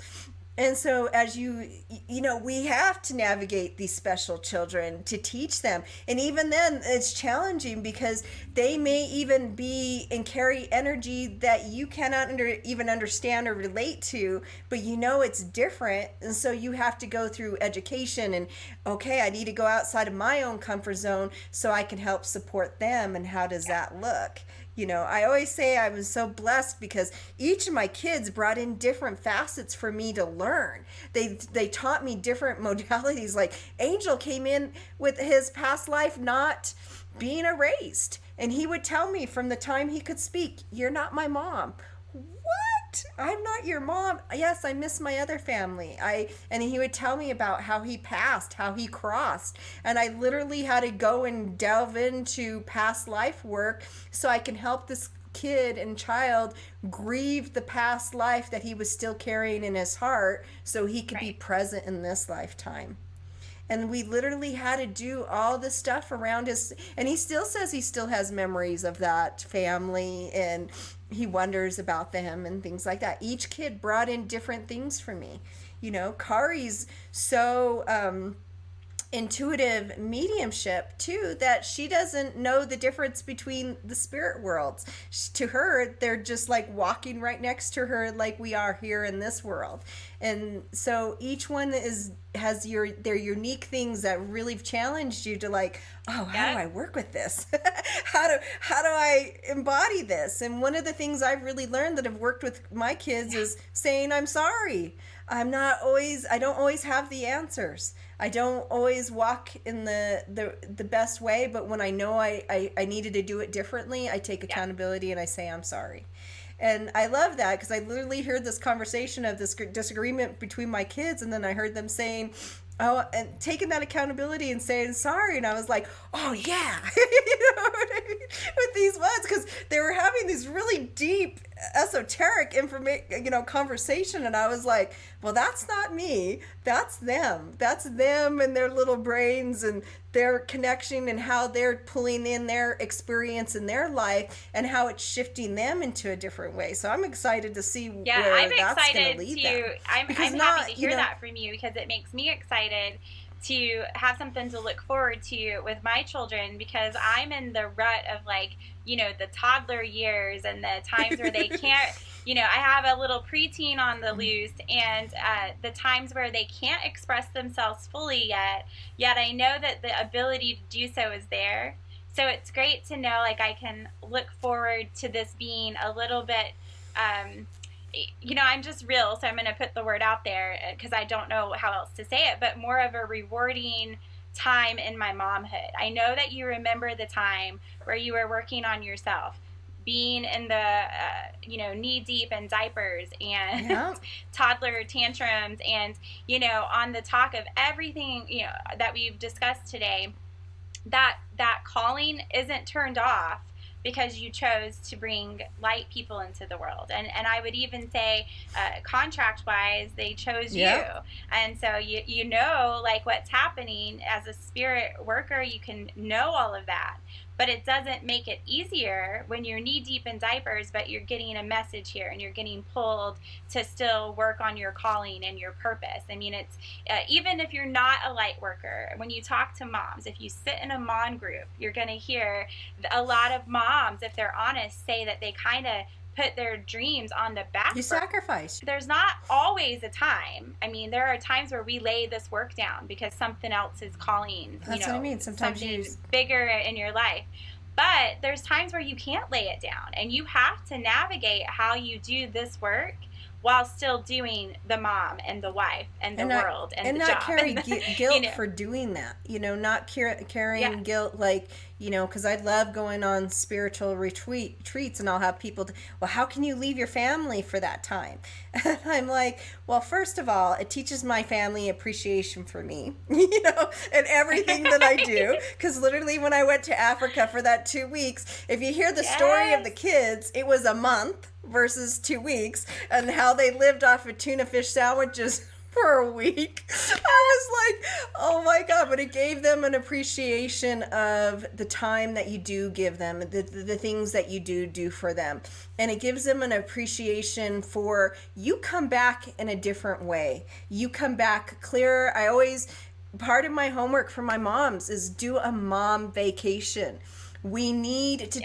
[SPEAKER 2] And so as we have to navigate these special children to teach them. And even then it's challenging, because they may even be and carry energy that you cannot even understand or relate to, but it's different. And so you have to go through education, and okay, I need to go outside of my own comfort zone so I can help support them. And how does that look? I always say I was so blessed, because each of my kids brought in different facets for me to learn. They taught me different modalities. Like Angel came in with his past life not being erased, and he would tell me from the time he could speak, "You're not my mom." What? I'm not your mom. Yes, I miss my other family. And he would tell me about how he passed, how he crossed, and I literally had to go and delve into past life work so I can help this kid and child grieve the past life that he was still carrying in his heart, so he could be
[SPEAKER 1] Right.
[SPEAKER 2] present in this lifetime. And we literally had to do all this stuff around his, and he still says he still has memories of that family, and he wonders about them and things like that. Each kid brought in different things for me. Kari's so intuitive mediumship too, that she doesn't know the difference between the spirit worlds. To her, they're just like walking right next to her, like we are here in this world. And so each one has their unique things that really challenged you to, like, oh, how do I work with this? how do I embody this? And one of the things I've really learned that have worked with my kids is saying I'm sorry. I don't always have the answers. I don't always walk in the best way, but when I know I needed to do it differently, I take accountability and I say I'm sorry. And I love that, because I literally heard this conversation of this disagreement between my kids, and then I heard them saying, and taking that accountability and saying sorry. And I was like, oh yeah, you know what I mean? With these ones, because they were having these really deep, esoteric conversation. And I was like, well, that's not me. That's them. That's them and their little brains and their connection and how they're pulling in their experience in their life and how it's shifting them into a different way. So I'm excited to see where that's going to lead them.
[SPEAKER 1] I'm happy to hear that from you, because it makes me excited to have something to look forward to with my children, because I'm in the rut of the toddler years and the times where they can't, I have a little preteen on the loose, and the times where they can't express themselves fully yet I know that the ability to do so is there. So it's great to know, I can look forward to this being a little bit, I'm just real, so I'm going to put the word out there because I don't know how else to say it, but more of a rewarding time in my momhood. I know that you remember the time where you were working on yourself, being in the, knee deep in diapers and toddler tantrums and, on the talk of everything, that we've discussed today, that calling isn't turned off because you chose to bring light people into the world. And I would even say, contract-wise, they chose you. And so you know, what's happening as a spirit worker, you can know all of that. But it doesn't make it easier when you're knee-deep in diapers, but you're getting a message here and you're getting pulled to still work on your calling and your purpose. I mean, it's even if you're not a light worker, when you talk to moms, if you sit in a mom group, you're going to hear a lot of moms, if they're honest, say that they kind of put their dreams on the back burner.
[SPEAKER 2] You sacrifice.
[SPEAKER 1] There's not always a time. I mean, there are times where we lay this work down because something else is calling.
[SPEAKER 2] That's what I mean. Sometimes
[SPEAKER 1] something bigger in your life. But there's times where you can't lay it down, and you have to navigate how you do this work while still doing the mom and the wife and the world and the job.
[SPEAKER 2] And not carry guilt for doing that. Not carrying guilt because I love going on spiritual retreats, and I'll have people, well, how can you leave your family for that time? And I'm like, well, first of all, it teaches my family appreciation for me, and everything that I do. Because literally when I went to Africa for that 2 weeks, if you hear the story of the kids, it was a month versus 2 weeks, and how they lived off of tuna fish sandwiches for a week. I was like, oh my God, but it gave them an appreciation of the time that you do give them, the things that you do for them. And it gives them an appreciation for, you come back in a different way. You come back clearer. Part of my homework for my moms is do a mom vacation. We need to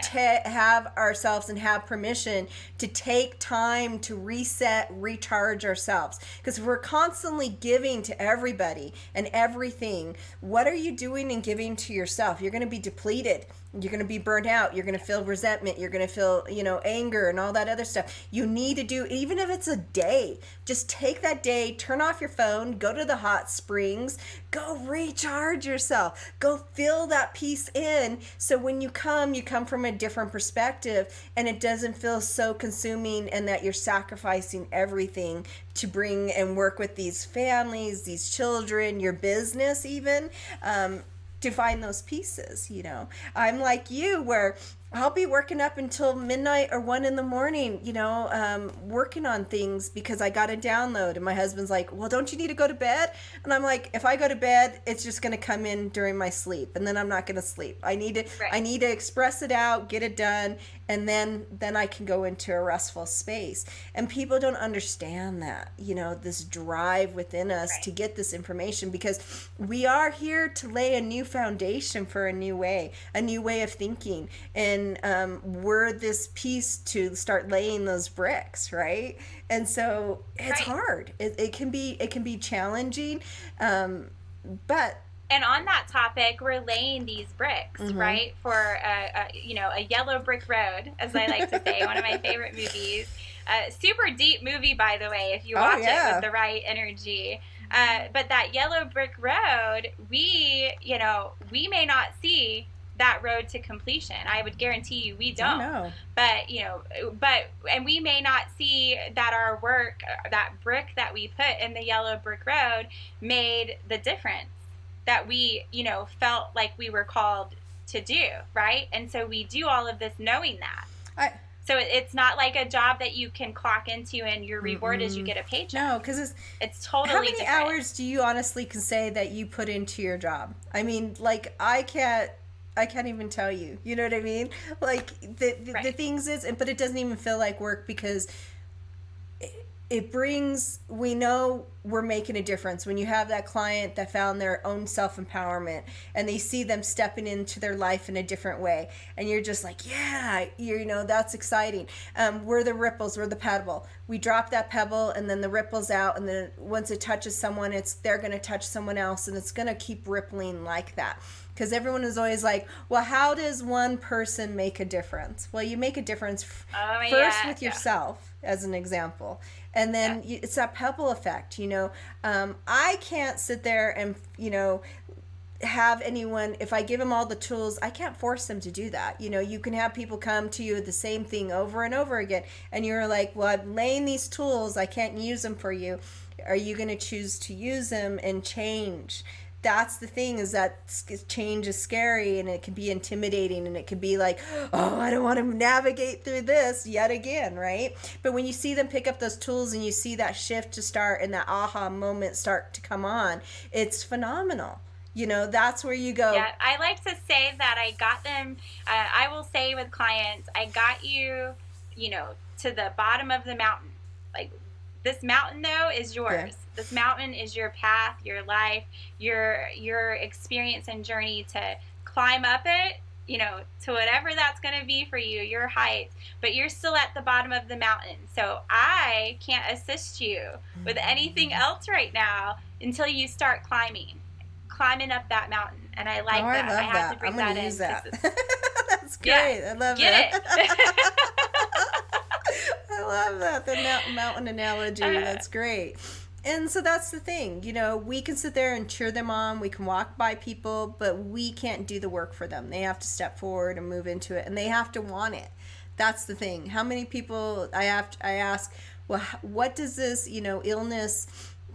[SPEAKER 2] have ourselves and have permission to take time to reset, recharge ourselves. Because if we're constantly giving to everybody and everything, what are you doing in giving to yourself? You're going to be depleted. You're going to be burnt out. You're going to feel resentment. You're going to feel, anger and all that other stuff. You need to do, even if it's a day, just take that day, turn off your phone, go to the hot springs, go recharge yourself, go fill that peace in. So when you come from a different perspective, and it doesn't feel so consuming, and that you're sacrificing everything to bring and work with these families, these children, your business even, to find those pieces. I'm like you, where I'll be working up until midnight or 1 a.m, working on things because I got a download. And my husband's like, well, don't you need to go to bed? And I'm like, if I go to bed, it's just going to come in during my sleep, and then I'm not going to sleep. I need to express it out, get it done, and then I can go into a restful space. And people don't understand that, this drive within us to get this information, because we are here to lay a new foundation for a new way of thinking. And we're this piece to start laying those bricks, right? And so it's hard. It can be challenging, but.
[SPEAKER 1] And on that topic, we're laying these bricks, right, for a yellow brick road, as I like to say, one of my favorite movies. Super deep movie, by the way, if you watch it with the right energy. But that yellow brick road, we may not see that road to completion. I would guarantee you we don't.
[SPEAKER 2] No.
[SPEAKER 1] But, and we may not see that our work, that brick that we put in the yellow brick road made the difference that we, felt like we were called to do, right? And so we do all of this knowing that. So it's not like a job that you can clock into and your reward is you get a paycheck.
[SPEAKER 2] No, because
[SPEAKER 1] it's totally
[SPEAKER 2] how many
[SPEAKER 1] different.
[SPEAKER 2] hours do you honestly can say that you put into your job? I mean, like, I can't even tell you. You know what I mean? Like, the things is, but it doesn't even feel like work because it brings, we know we're making a difference. When you have that client that found their own self-empowerment and they see them stepping into their life in a different way, and you're just like, yeah, that's exciting. We're the ripples, we're the pebble. We drop that pebble and then the ripple's out, and then once it touches someone, they're going to touch someone else, and it's going to keep rippling like that. Because everyone is always like, well, how does one person make a difference? Well, you make a difference first with yourself, as an example. And then it's that pebble effect, I can't sit there and, have anyone, if I give them all the tools, I can't force them to do that. You can have people come to you with the same thing over and over again. And you're like, well, I'm laying these tools. I can't use them for you. Are you going to choose to use them and change? That's the thing, is that change is scary, and it can be intimidating, and it can be like, oh, I don't want to navigate through this yet again, right? But when you see them pick up those tools and you see that shift to start and that aha moment start to come on, it's phenomenal. That's where you go.
[SPEAKER 1] Yeah, I like to say that I got them, I will say with clients, I got you, to the bottom of the mountain. Like, this mountain, though, is yours. Yeah. This mountain is your path, your life, your experience and journey to climb up it, to whatever that's going to be for you, your height. But you're still at the bottom of the mountain. So I can't assist you with anything else right now until you start climbing up that mountain. And I like that.
[SPEAKER 2] I
[SPEAKER 1] have to bring that in.
[SPEAKER 2] Use that. That's great. Yeah, I love
[SPEAKER 1] it.
[SPEAKER 2] I love that, the mountain analogy. That's great. And so that's the thing, we can sit there and cheer them on, we can walk by people, but we can't do the work for them. They have to step forward and move into it, and they have to want it. That's the thing. How many people I ask, well, what does this, illness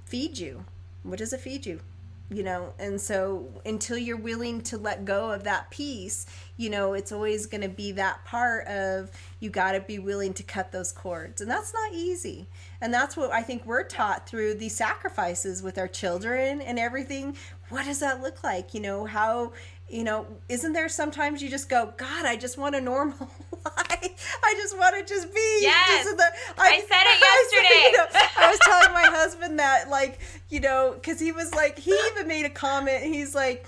[SPEAKER 2] feed you? What does it feed you? And so until you're willing to let go of that piece, it's always going to be that part of, you got to be willing to cut those cords. And that's not easy. And that's what I think we're taught through these sacrifices with our children and everything. What does that look like? How, isn't there sometimes you just go, God, I just want a normal life. I just want to just be.
[SPEAKER 1] Yes. I said it yesterday.
[SPEAKER 2] I was telling my husband that, like, because he was like, he even made a comment. He's like,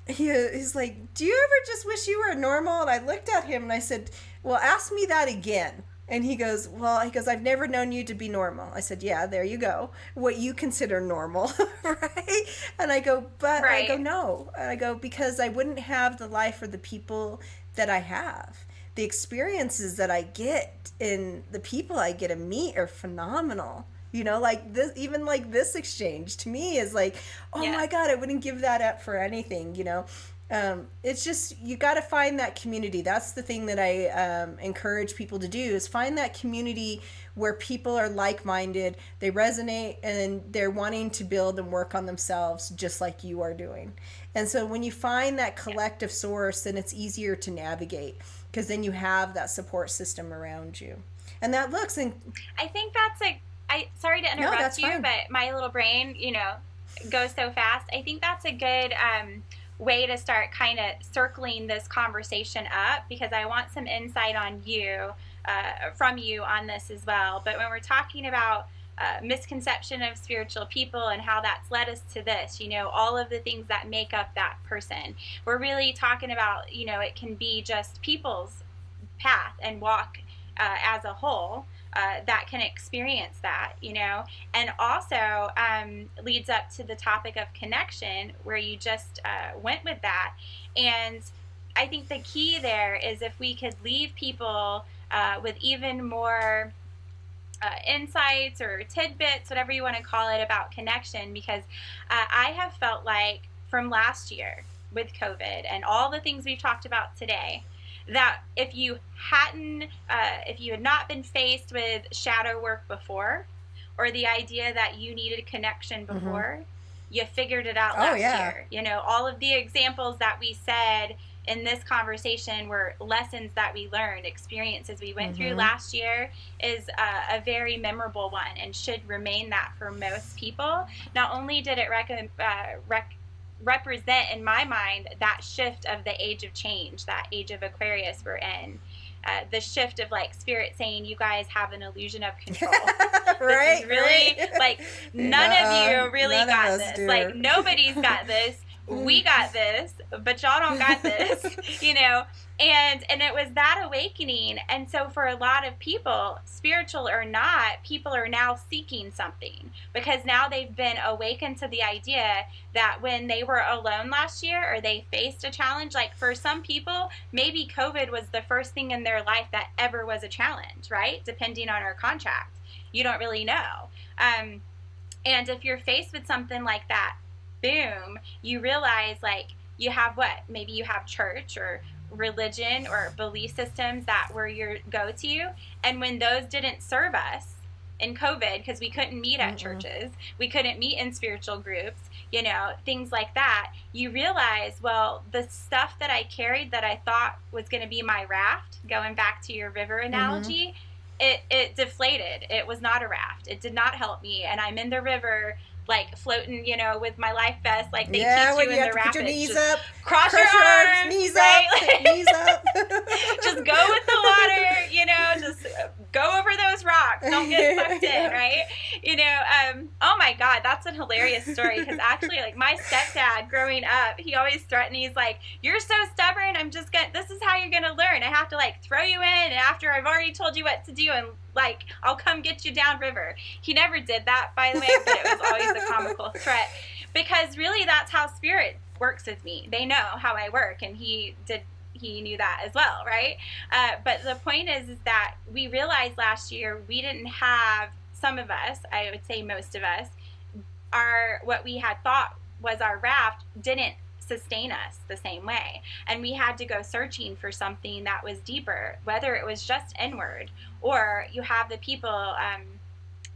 [SPEAKER 2] he's like, do you ever just wish you were normal? And I looked at him and I said, well, ask me that again. And he goes, I've never known you to be normal. I said, yeah, there you go. What you consider normal, right? And I go, but right. I go, no. And I go, because I wouldn't have the life or the people that I have. The experiences that I get and the people I get to meet are phenomenal. Like this, even like this exchange to me is like, oh my God, I wouldn't give that up for anything, It's just, you got to find that community. That's the thing that I encourage people to do, is find that community where people are like-minded, they resonate, and they're wanting to build and work on themselves just like you are doing. And so when you find that collective source, then it's easier to navigate, because then you have that support system around you. And that looks, and
[SPEAKER 1] I think that's sorry to interrupt you, fine. But my little brain, goes so fast. I think that's a good way to start kind of circling this conversation up, because I want some insight on you, from you on this as well. But when we're talking about misconception of spiritual people and how that's led us to this, all of the things that make up that person, we're really talking about, it can be just people's path and walk as a whole. That can experience that, and also leads up to the topic of connection, where you just went with that. And I think the key there is if we could leave people with even more insights or tidbits, whatever you want to call it, about connection, because I have felt like from last year, with COVID and all the things we've talked about today, that if you had not been faced with shadow work before, or the idea that you needed connection before, you figured it out last year. You know, all of the examples that we said in this conversation were lessons that we learned, experiences we went through last year is a very memorable one and should remain that for most people. Not only did it represent in my mind that shift of the age of change, that age of Aquarius we're in, the shift of like spirit saying you guys have an illusion of control.
[SPEAKER 2] Right,
[SPEAKER 1] this is really like none of you really got this.
[SPEAKER 2] Do.
[SPEAKER 1] Like nobody's got this. We got this, but y'all don't got this, you know. And it was that awakening. And so for a lot of people, spiritual or not, people are now seeking something because now they've been awakened to the idea that when they were alone last year or they faced a challenge, like for some people, maybe COVID was the first thing in their life that ever was a challenge, right? Depending on our contract. You don't really know. And if you're faced with something like that, boom, you realize like you have what? Maybe you have church or religion or belief systems that were your go-to, and when those didn't serve us in COVID because we couldn't meet at churches, we couldn't meet in spiritual groups, you know, things like that, you realize, well, the stuff that I carried that I thought was going to be my raft, going back to your river analogy, it deflated. It was not a raft. It did not help me, and I'm in the river like floating, you know, with my life vest, like they teach you in the rapids.
[SPEAKER 2] Put your knees up,
[SPEAKER 1] cross your arms,
[SPEAKER 2] knees
[SPEAKER 1] right?
[SPEAKER 2] up, knees up.
[SPEAKER 1] Just go with the water, you know, just go over those rocks. Don't get sucked in, right? You know, oh my God, that's a hilarious story because actually, like my stepdad growing up, he always threatened, he's like, you're so stubborn, this is how you're going to learn. I have to like throw you in and after I've already told you what to do and like, I'll come get you downriver. He never did that, by the way, but it was always a comical threat because really that's how spirit works with me. They know how I work and he knew that as well, right? But the point is that we realized last year we didn't have, some of us, I would say most of us, what we had thought was our raft didn't sustain us the same way. And we had to go searching for something that was deeper, whether it was just inward or you have the people,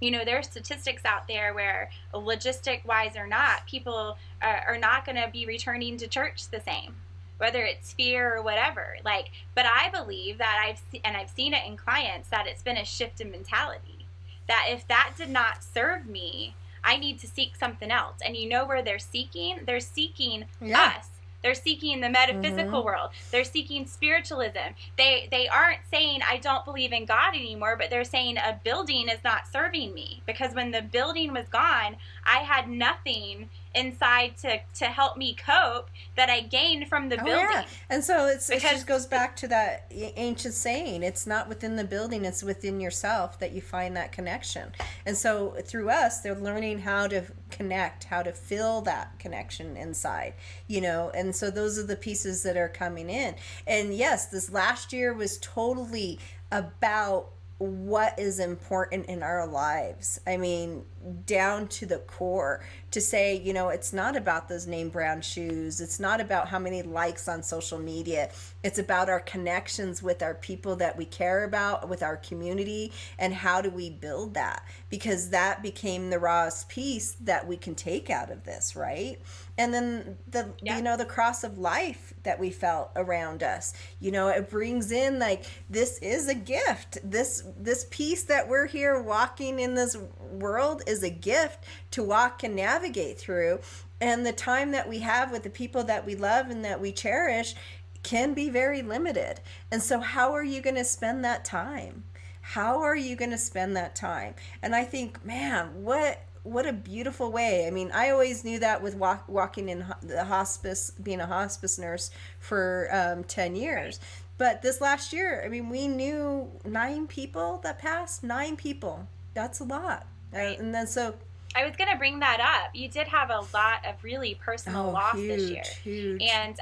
[SPEAKER 1] you know, there's statistics out there where logistic wise or not, people are not going to be returning to church the same, whether it's fear or whatever. Like, but I believe that I've seen it in clients that it's been a shift in mentality, that if that did not serve me, I need to seek something else. And you know where they're seeking? They're seeking us. They're seeking the metaphysical world. They're seeking spiritualism. They aren't saying, I don't believe in God anymore, but they're saying a building is not serving me. Because when the building was gone, I had nothing inside to help me cope that I gained from the building. Yeah.
[SPEAKER 2] And so it just goes back to that ancient saying, it's not within the building, it's within yourself that you find that connection. And so through us, they're learning how to connect, how to feel that connection inside, you know, and so those are the pieces that are coming in. And yes, this last year was totally about what is important in our lives. I mean, down to the core, to say, you know, it's not about those name brand shoes. It's not about how many likes on social media. It's about our connections with our people that we care about, with our community, and how do we build that? Because that became the rawest piece that we can take out of this, right? And then you know, the cross of life that we felt around us, you know, it brings in like, this is a gift. This piece that we're here walking in this world is a gift to walk and navigate through. And the time that we have with the people that we love and that we cherish can be very limited. And so how are you going to spend that time? How are you going to spend that time? And I think, man, what a beautiful way. I mean, I always knew that with walking in the hospice, being a hospice nurse for 10 years. But this last year, I mean, we knew 9 people that passed. 9 people. That's a lot. Right. And then so...
[SPEAKER 1] I was going to bring that up. You did have a lot of really personal loss this year.
[SPEAKER 2] Huge.
[SPEAKER 1] And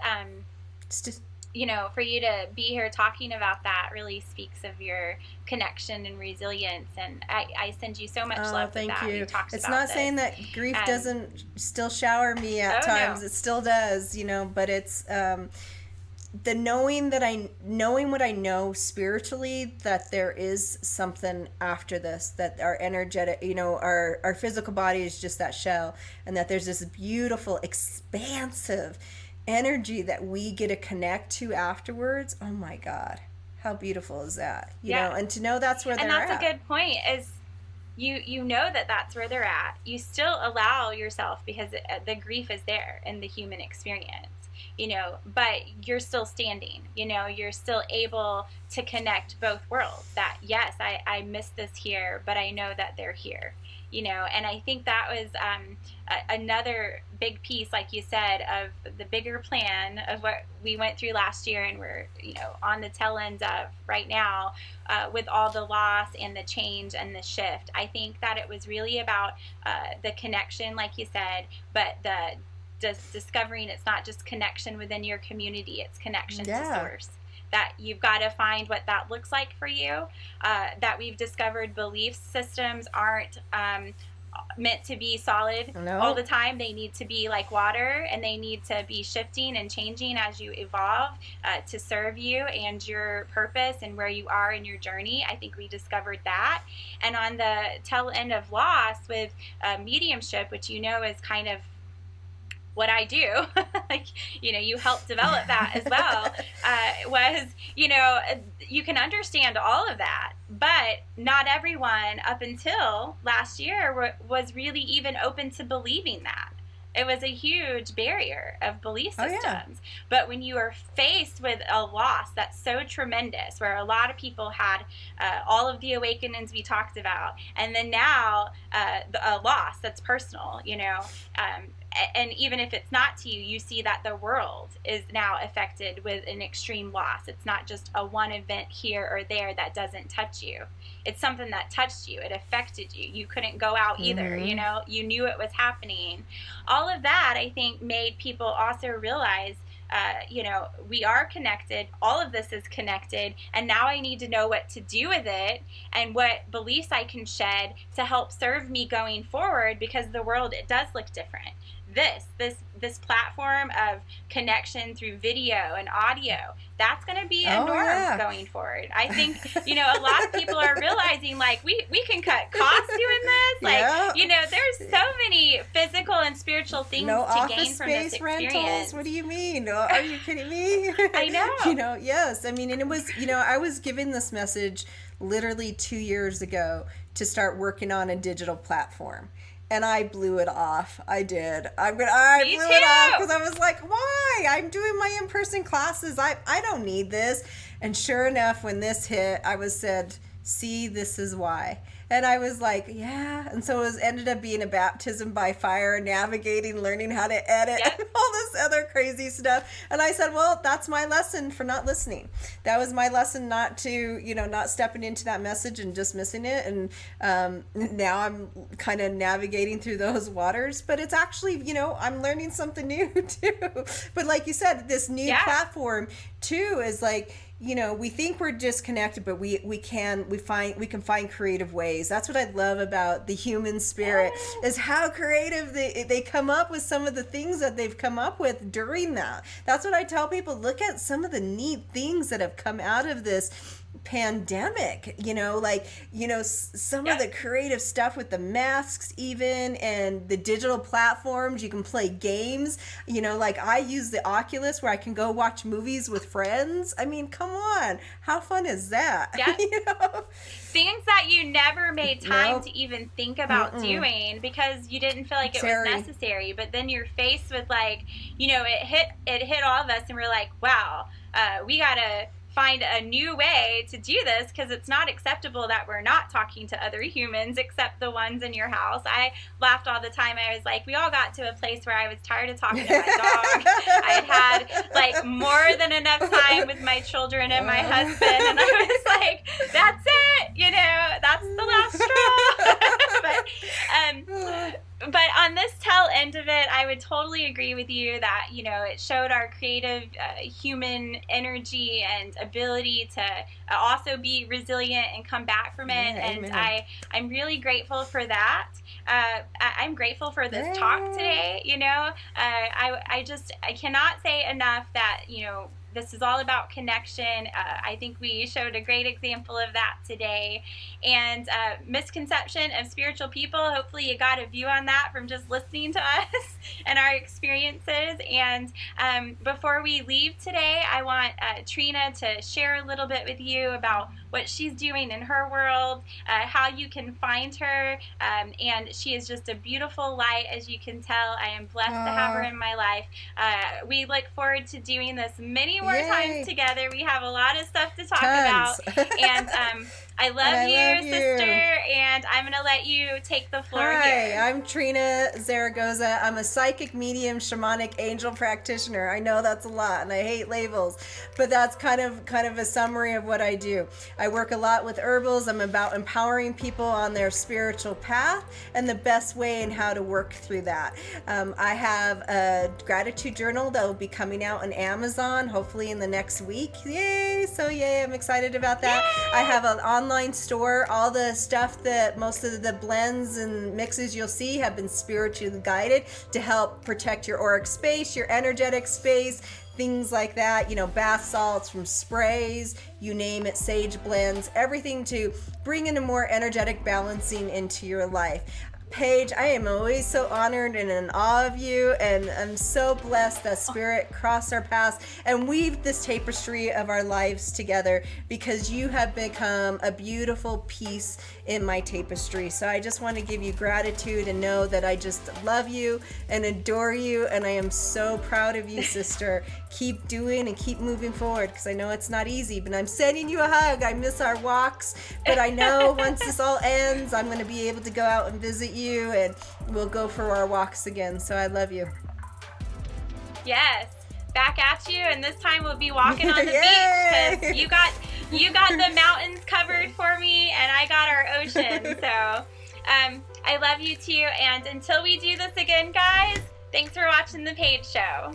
[SPEAKER 1] you know, for you to be here talking about that really speaks of your connection and resilience. And I send you so much love.
[SPEAKER 2] Thank
[SPEAKER 1] with that.
[SPEAKER 2] you. It's
[SPEAKER 1] about
[SPEAKER 2] not
[SPEAKER 1] this.
[SPEAKER 2] saying that grief doesn't still shower me at times. No. It still does, you know, but it's the knowing what I know spiritually, that there is something after this, that our energetic, you know, our physical body is just that shell, and that there's this beautiful, expansive energy that we get to connect to afterwards. Oh my God, how beautiful is that? You know, and to know that's where they're at.
[SPEAKER 1] And that's a good point, is you know that that's where they're at. You still allow yourself, because the grief is there in the human experience, you know, but you're still standing, you know, you're still able to connect both worlds. That, yes, I miss this here, but I know that they're here, you know. And I think that was another big piece, like you said, of the bigger plan of what we went through last year, and we're, you know, on the tail end of right now, with all the loss and the change and the shift. I think that it was really about the connection, like you said, but the discovering it's not just connection within your community, it's connection to source. That you've got to find what that looks like for you. That we've discovered belief systems aren't meant to be solid all the time. They need to be like water, and they need to be shifting and changing as you evolve to serve you and your purpose and where you are in your journey. I think we discovered that. And on the tail end of loss with mediumship, which you know is kind of what I do, like, you know, you helped develop that as well, was, you know, you can understand all of that, but not everyone up until last year was really even open to believing that. It was a huge barrier of belief systems. But when you are faced with a loss that's so tremendous, where a lot of people had all of the awakenings we talked about, and then now a loss that's personal, you know, and even if it's not to you, you see that the world is now affected with an extreme loss. It's not just a one event here or there that doesn't touch you. It's something that touched you. It affected you. You couldn't go out either, you know. You knew it was happening. All of that, I think, made people also realize, you know, we are connected. All of this is connected. And now I need to know what to do with it and what beliefs I can shed to help serve me going forward, because the world, it does look different. This platform of connection through video and audio, that's going to be a norm going forward. I think, you know, a lot of people are realizing, like, we can cut costs doing this. Like, you know, there's so many physical and spiritual things to gain from this experience.
[SPEAKER 2] Rentals. What do you mean? Are you kidding me?
[SPEAKER 1] I know.
[SPEAKER 2] You know, yes. I mean, and it was, you know, I was given this message literally 2 years ago to start working on a digital platform. And I blew it off. I did. I blew it off because I was like, why? I'm doing my in-person classes. I don't need this. And sure enough, when this hit, I was said, see, this is why. And I was like, yeah. And so it ended up being a baptism by fire, navigating, learning how to edit, and all this other crazy stuff. And I said, well, that's my lesson for not listening. That was my lesson, not to, you know, not stepping into that message and dismissing it. And now I'm kind of navigating through those waters. But it's actually, you know, I'm learning something new too. But like you said, this new platform too is like, you know, we think we're disconnected, but we can find creative ways. That's what I love about the human spirit, is how creative they come up with some of the things that they've come up with during that. That's what I tell people. Look at some of the neat things that have come out of this pandemic, you know, like, you know, some of the creative stuff with the masks even, and the digital platforms. You can play games, you know, like I use the Oculus where I can go watch movies with friends. I mean, come on, how fun is that? You know?
[SPEAKER 1] Things that you never made time to even think about doing because you didn't feel like it was necessary. But then you're faced with, like, you know, it hit all of us, and we're like, wow, we gotta find a new way to do this, because it's not acceptable that we're not talking to other humans except the ones in your house. I laughed all the time. I was like, we all got to a place where I was tired of talking to my dog. I had like more than enough time with my children and my husband, and I was like, that's it, you know, that's the last straw. But on this tail end of it, I would totally agree with you that, you know, it showed our creative human energy and ability to also be resilient and come back from it. And I'm really grateful for that. I'm grateful for this talk today. You know, I cannot say enough that, you know, this is all about connection. I think we showed a great example of that today. And misconception of spiritual people, hopefully you got a view on that from just listening to us and our experiences. And before we leave today, I want Trina to share a little bit with you about what she's doing in her world, how you can find her. And she is just a beautiful light, as you can tell. I am blessed to have her in my life. We look forward to doing this many more times together. We have a lot of stuff to talk about. And I love you, sister, and I'm going to let you take the floor here.
[SPEAKER 2] Hi, I'm Trina Zaragoza. I'm a psychic, medium, shamanic, angel practitioner. I know that's a lot, and I hate labels, but that's kind of a summary of what I do. I work a lot with herbals. I'm about empowering people on their spiritual path and the best way and how to work through that. I have a gratitude journal that will be coming out on Amazon, hopefully in the next week. Yay! So yay, I'm excited about that. Yay! I have an online store. All the stuff that most of the blends and mixes you'll see have been spiritually guided to help protect your auric space, your energetic space, things like that, you know, bath salts from sprays, you name it, sage blends, everything to bring in a more energetic balancing into your life. Paige, I am always so honored and in awe of you, and I'm so blessed that Spirit crossed our paths and weaved this tapestry of our lives together, because you have become a beautiful piece in my tapestry. So I just want to give you gratitude and know that I just love you and adore you, and I am so proud of you, sister. Keep doing and keep moving forward, because I know it's not easy, but I'm sending you a hug. I miss our walks, but I know once this all ends, I'm going to be able to go out and visit you, and we'll go for our walks again. So I love you.
[SPEAKER 1] Yes, back at you, and this time we'll be walking on the beach, because you got the mountains covered for me, and I got our ocean. So I love you too, and until we do this again, guys, thanks for watching the Paige Show.